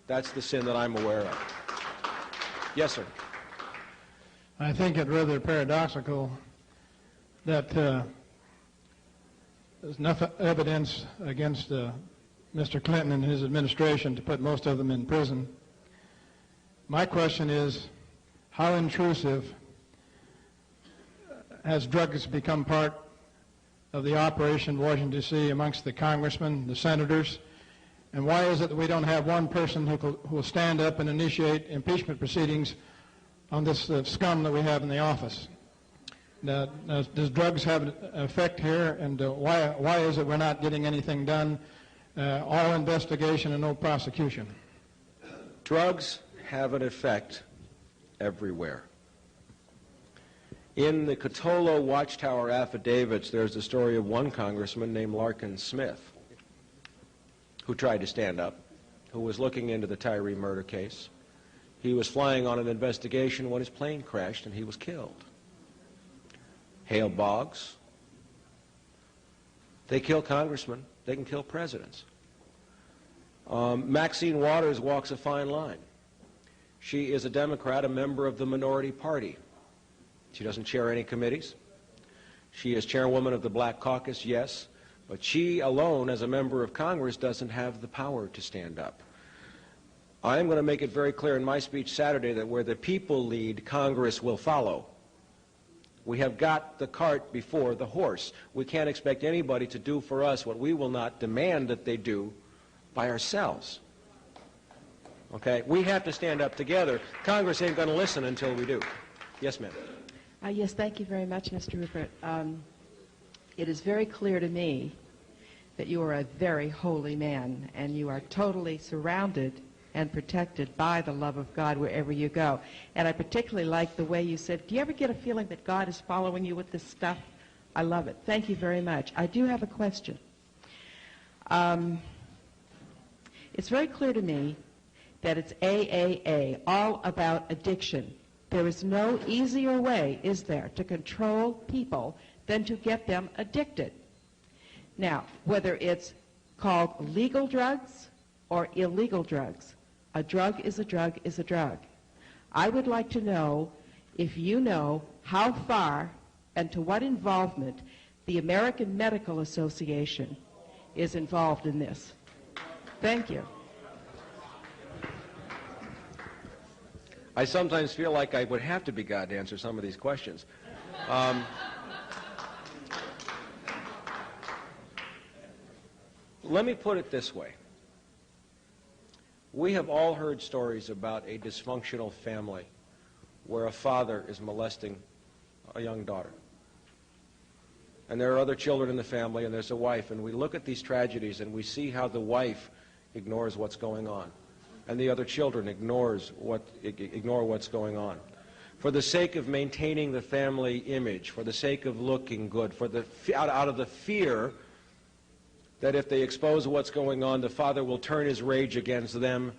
That's the sin that I'm aware of. Yes, sir. I think it rather paradoxical that there's enough evidence against Mr. Clinton and his administration to put most of them in prison. My question is, how intrusive has drugs become part of the operation in Washington, D.C. amongst the congressmen, the senators? And why is it that we don't have one person who will stand up and initiate impeachment proceedings on this scum that we have in the office? Now, does drugs have an effect here, and why is it we're not getting anything done? All investigation and no prosecution. Drugs have an effect everywhere. In the Cotolo Watchtower affidavits, there's the story of one congressman named Larkin Smith who tried to stand up, who was looking into the Tyree murder case. He was flying on an investigation when his plane crashed and he was killed. Hale Boggs. They kill congressmen. They can kill presidents. Maxine Waters walks a fine line. She is a Democrat, a member of the minority party. She doesn't chair any committees. She is chairwoman of the Black Caucus, yes, but she alone, as a member of Congress, doesn't have the power to stand up. I am going to make it very clear in my speech Saturday that where the people lead, Congress will follow. We have got the cart before the horse. We can't expect anybody to do for us what we will not demand that they do by ourselves. Okay? We have to stand up together. Congress ain't going to listen until we do. Yes, ma'am. Yes, thank you very much, Mr. Ruppert. It is very clear to me that you are a very holy man, and you are totally surrounded and protected by the love of God wherever you go. And I particularly like the way you said, do you ever get a feeling that God is following you with this stuff? I love it. Thank you very much. I do have a question. It's very clear to me that it's AAA, all about addiction. There is no easier way, is there, to control people than to get them addicted. Now, whether it's called legal drugs or illegal drugs, a drug is a drug is a drug. I would like to know if you know how far and to what involvement the American Medical Association is involved in this. Thank you. I sometimes feel like I would have to be God to answer some of these questions. Let me put it this way. We have all heard stories about a dysfunctional family where a father is molesting a young daughter. And there are other children in the family, and there's a wife, and we look at these tragedies and we see how the wife ignores what's going on, and the other children ignore what's going on. For the sake of maintaining the family image, for the sake of looking good, out of the fear that if they expose what's going on, the father will turn his rage against them,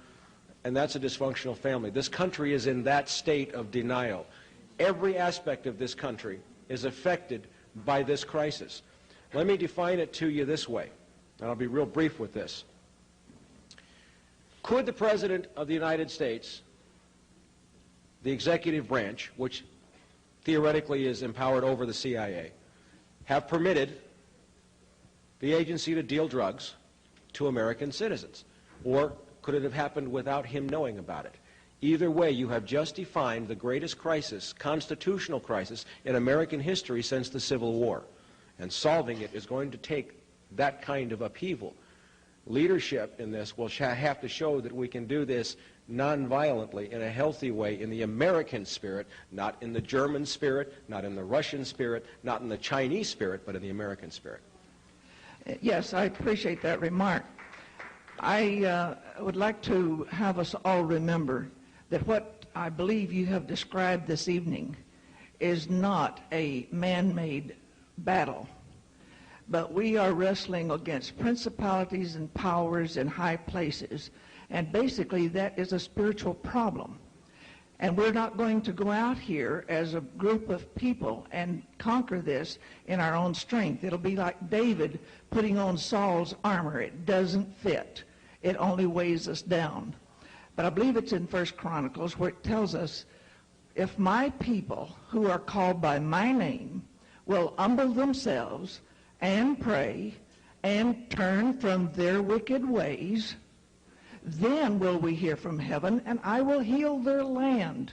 and that's a dysfunctional family. This country is in that state of denial. Every aspect of this country is affected by this crisis. Let me define it to you this way, and I'll be real brief with this. Could the President of the United States, the executive branch, which theoretically is empowered over the CIA, have permitted the agency to deal drugs to American citizens? Or could it have happened without him knowing about it? Either way, you have just defined the greatest crisis, constitutional crisis, in American history since the Civil War. And solving it is going to take that kind of upheaval. Leadership in this will have to show that we can do this nonviolently, in a healthy way, in the American spirit, not in the German spirit, not in the Russian spirit, not in the Chinese spirit, but in the American spirit. Yes, I appreciate that remark. I would like to have us all remember that what I believe you have described this evening is not a man-made battle, but we are wrestling against principalities and powers in high places, and basically that is a spiritual problem. And we're not going to go out here as a group of people and conquer this in our own strength. It'll be like David putting on Saul's armor. It doesn't fit. It only weighs us down. But I believe it's in 1 Chronicles where it tells us, if my people who are called by my name will humble themselves and pray and turn from their wicked ways, then will we hear from heaven, and I will heal their land.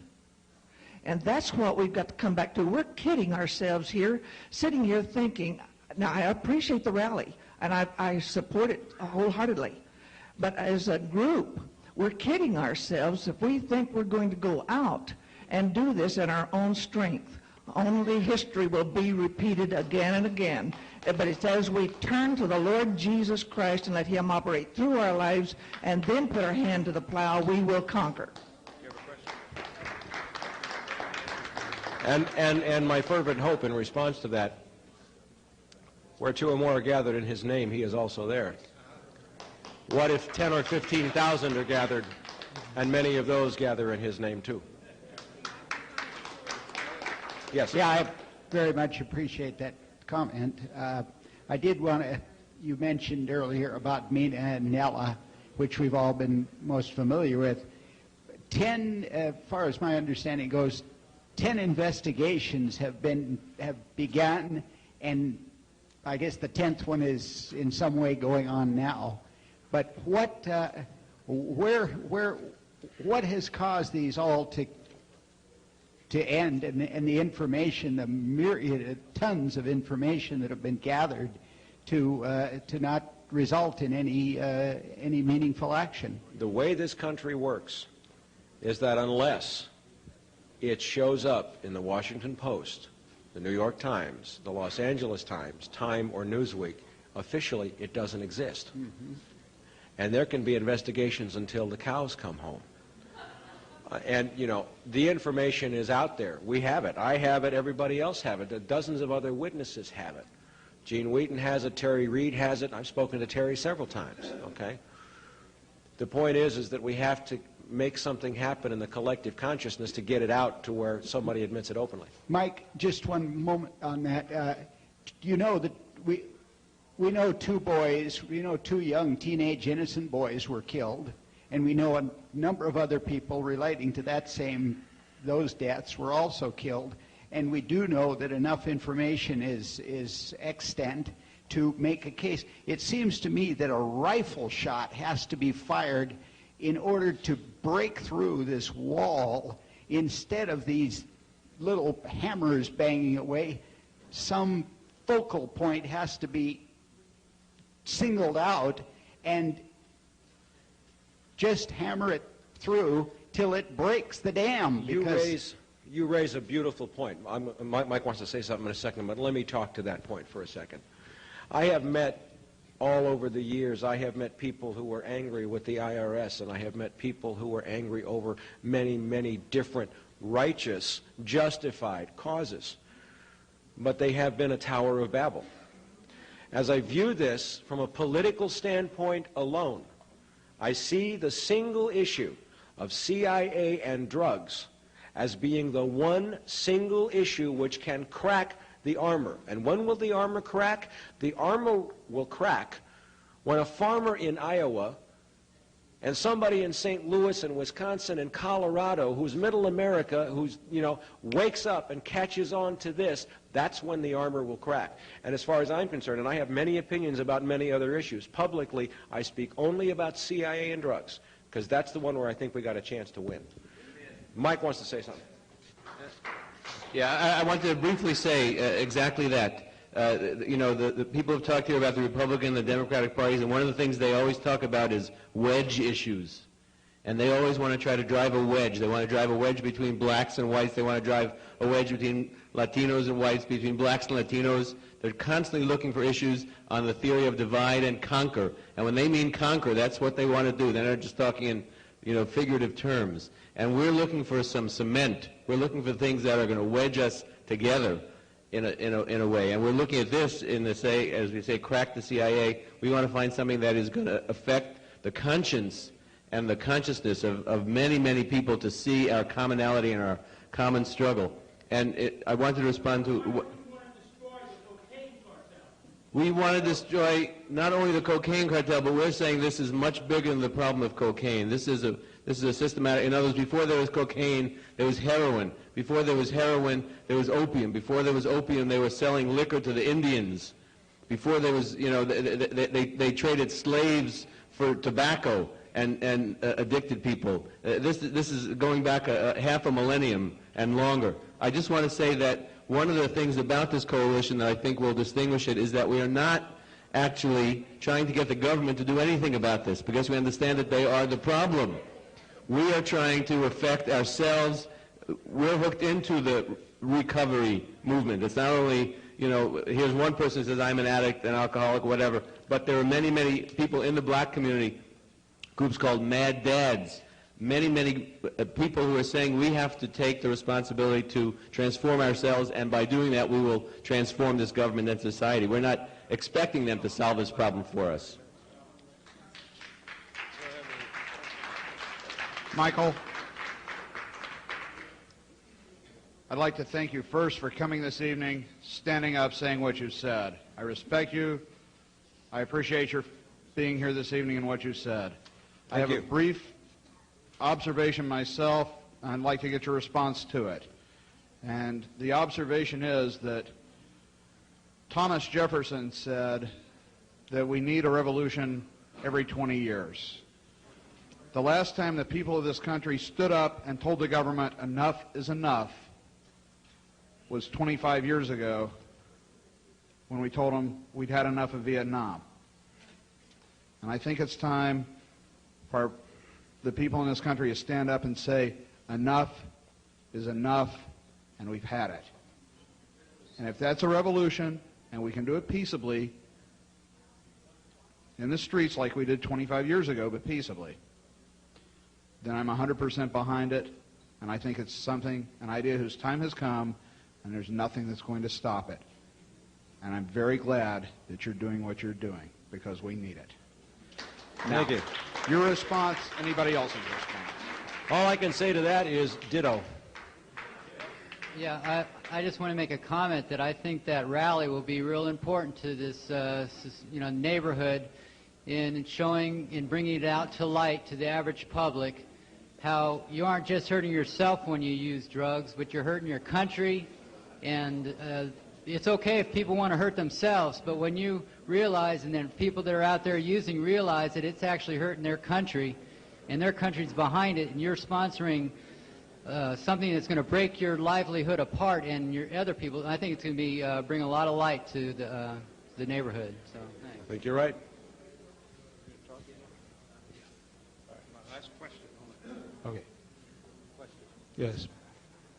And that's what we've got to come back to. We're kidding ourselves here, sitting here thinking, now I appreciate the rally, and I support it wholeheartedly. But as a group, we're kidding ourselves if we think we're going to go out and do this in our own strength. Only history will be repeated again and again. But it's as we turn to the Lord Jesus Christ and let him operate through our lives and then put our hand to the plow, we will conquer. And my fervent hope in response to that, where two or more are gathered in his name, he is also there. What if 10 or 15,000 are gathered, and many of those gather in his name too? Yes. Yeah, I very much appreciate that comment. I did want to, you mentioned earlier about Mina and Nella, which we've all been most familiar with. 10, as far as my understanding goes, 10 investigations have begun, and I guess the 10th one is in some way going on now. But what has caused these all to end, and the information, the myriad, tons of information that have been gathered to not result in any meaningful action? The way this country works is that unless it shows up in the Washington Post, the New York Times, the Los Angeles Times, Time, or Newsweek, officially it doesn't exist. Mm-hmm. And there can be investigations until the cows come home. And, you know, the information is out there. We have it. I have it. Everybody else have it. Dozens of other witnesses have it. Gene Wheaton has it. Terry Reid has it. I've spoken to Terry several times, okay? The point is that we have to make something happen in the collective consciousness to get it out to where somebody admits it openly. Mike, just one moment on that. You know that we know two boys, we know two young teenage innocent boys were killed, and we know a number of other people relating to those deaths were also killed, and we do know that enough information is extant to make a case. It seems to me that a rifle shot has to be fired in order to break through this wall. Instead of these little hammers banging away, some focal point has to be singled out and just hammer it through till it breaks the dam. You raise a beautiful point. Mike wants to say something in a second, but let me talk to that point for a second. I have met all over the years, I have met people who were angry with the IRS, and I have met people who were angry over many, many different righteous, justified causes. But they have been a Tower of Babel. As I view this from a political standpoint alone, I see the single issue of CIA and drugs as being the one single issue which can crack the armor. And when will the armor crack? The armor will crack when a farmer in Iowa and somebody in St. Louis and Wisconsin and Colorado, who's middle America, who's, wakes up and catches on to this, that's when the armor will crack. And as far as I'm concerned, and I have many opinions about many other issues, publicly I speak only about CIA and drugs, because that's the one where I think we got a chance to win. Mike wants to say something. Yeah, I wanted to briefly say exactly that. The people have talked here about the Republican and the Democratic parties, and one of the things they always talk about is wedge issues. And they always want to try to drive a wedge. They want to drive a wedge between blacks and whites. They want to drive a wedge between Latinos and whites, between blacks and Latinos. They're constantly looking for issues on the theory of divide and conquer. And when they mean conquer, that's what they want to do. They're not just talking in figurative terms. And we're looking for some cement. We're looking for things that are going to wedge us together in a way. And we're looking at this as we say, crack the CIA. We want to find something that is going to affect the conscience and the consciousness of many, many people to see our commonality and our common struggle. And I wanted to respond to... We want to destroy not only the cocaine cartel, but we're saying this is much bigger than the problem of cocaine. This is a systematic... In other words, before there was cocaine, there was heroin. Before there was heroin, there was opium. Before there was opium, they were selling liquor to the Indians. Before there was, they traded slaves for tobacco and addicted people. This is going back half a millennium, and longer. I just want to say that one of the things about this coalition that I think will distinguish it is that we are not actually trying to get the government to do anything about this, because we understand that they are the problem. We are trying to affect ourselves. We're hooked into the recovery movement. It's not only, here's one person who says, I'm an addict, an alcoholic, whatever, but there are many, many people in the black community, groups called Mad Dads, many people who are saying we have to take the responsibility to transform ourselves, and by doing that we will transform this government and society. We're not expecting them to solve this problem for us. Michael, I'd like to thank you first for coming this evening, standing up, saying what you said. I respect you. I appreciate your being here this evening and what you said. I have a brief observation myself, and I'd like to get your response to it. And the observation is that Thomas Jefferson said that we need a revolution every 20 years. The last time the people of this country stood up and told the government enough is enough was 25 years ago, when we told them we'd had enough of Vietnam. And I think it's time for the people in this country to stand up and say, enough is enough, and we've had it. And if that's a revolution, and we can do it peaceably, in the streets like we did 25 years ago, but peaceably, then I'm 100% behind it, and I think it's something, an idea whose time has come, and there's nothing that's going to stop it. And I'm very glad that you're doing what you're doing, because we need it. Now, Thank you. Your response, anybody else's response? All I can say to that is ditto. Yeah, I just want to make a comment that I think that rally will be real important to this, neighborhood in showing and bringing it out to light to the average public how you aren't just hurting yourself when you use drugs, but you're hurting your country. And it's okay if people want to hurt themselves, but when you realize, and then people that are out there using realize that it's actually hurting their country, and their country's behind it, and you're sponsoring something that's going to break your livelihood apart and your other people, I think it's going to be bring a lot of light to the neighborhood. So, thanks. I think you're right. Last question. Okay. Yes.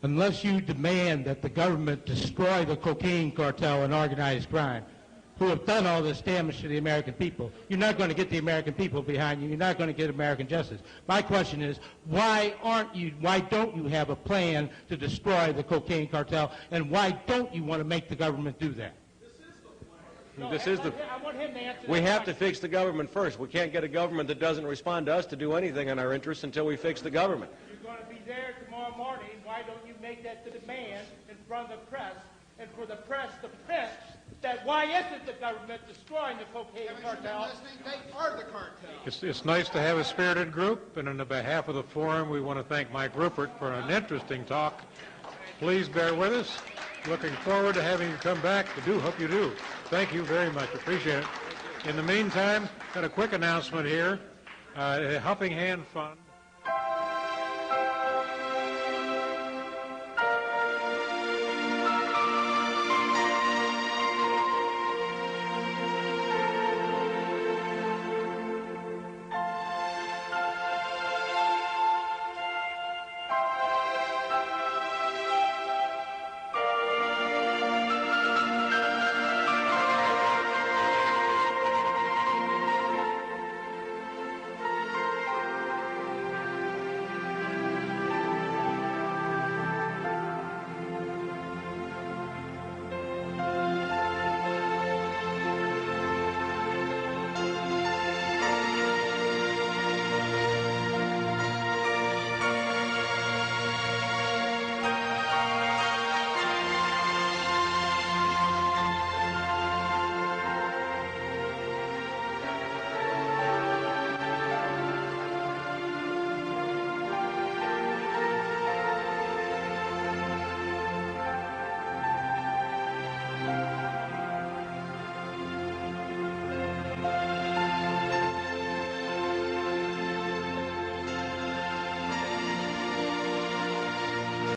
Unless you demand that the government destroy the cocaine cartel and organized crime, who have done all this damage to the American people, you're not going to get the American people behind you. You're not going to get American justice. My question is, why don't you have a plan to destroy the cocaine cartel, and why don't you want to make the government do that? We have to fix the government first. We can't get a government that doesn't respond to us to do anything in our interests until we fix the government. You're going to be there tomorrow morning. Why don't you make that the demand in front of the press, and for the press to print that why isn't the government destroying the cocaine cartel? They are the cartel. It's nice to have a spirited group, and on behalf of the forum, we want to thank Mike Ruppert for an interesting talk. Please bear with us. Looking forward to having you come back. Hope you do. Thank you very much. Appreciate it. In the meantime, got a quick announcement here. Helping Hand Fund.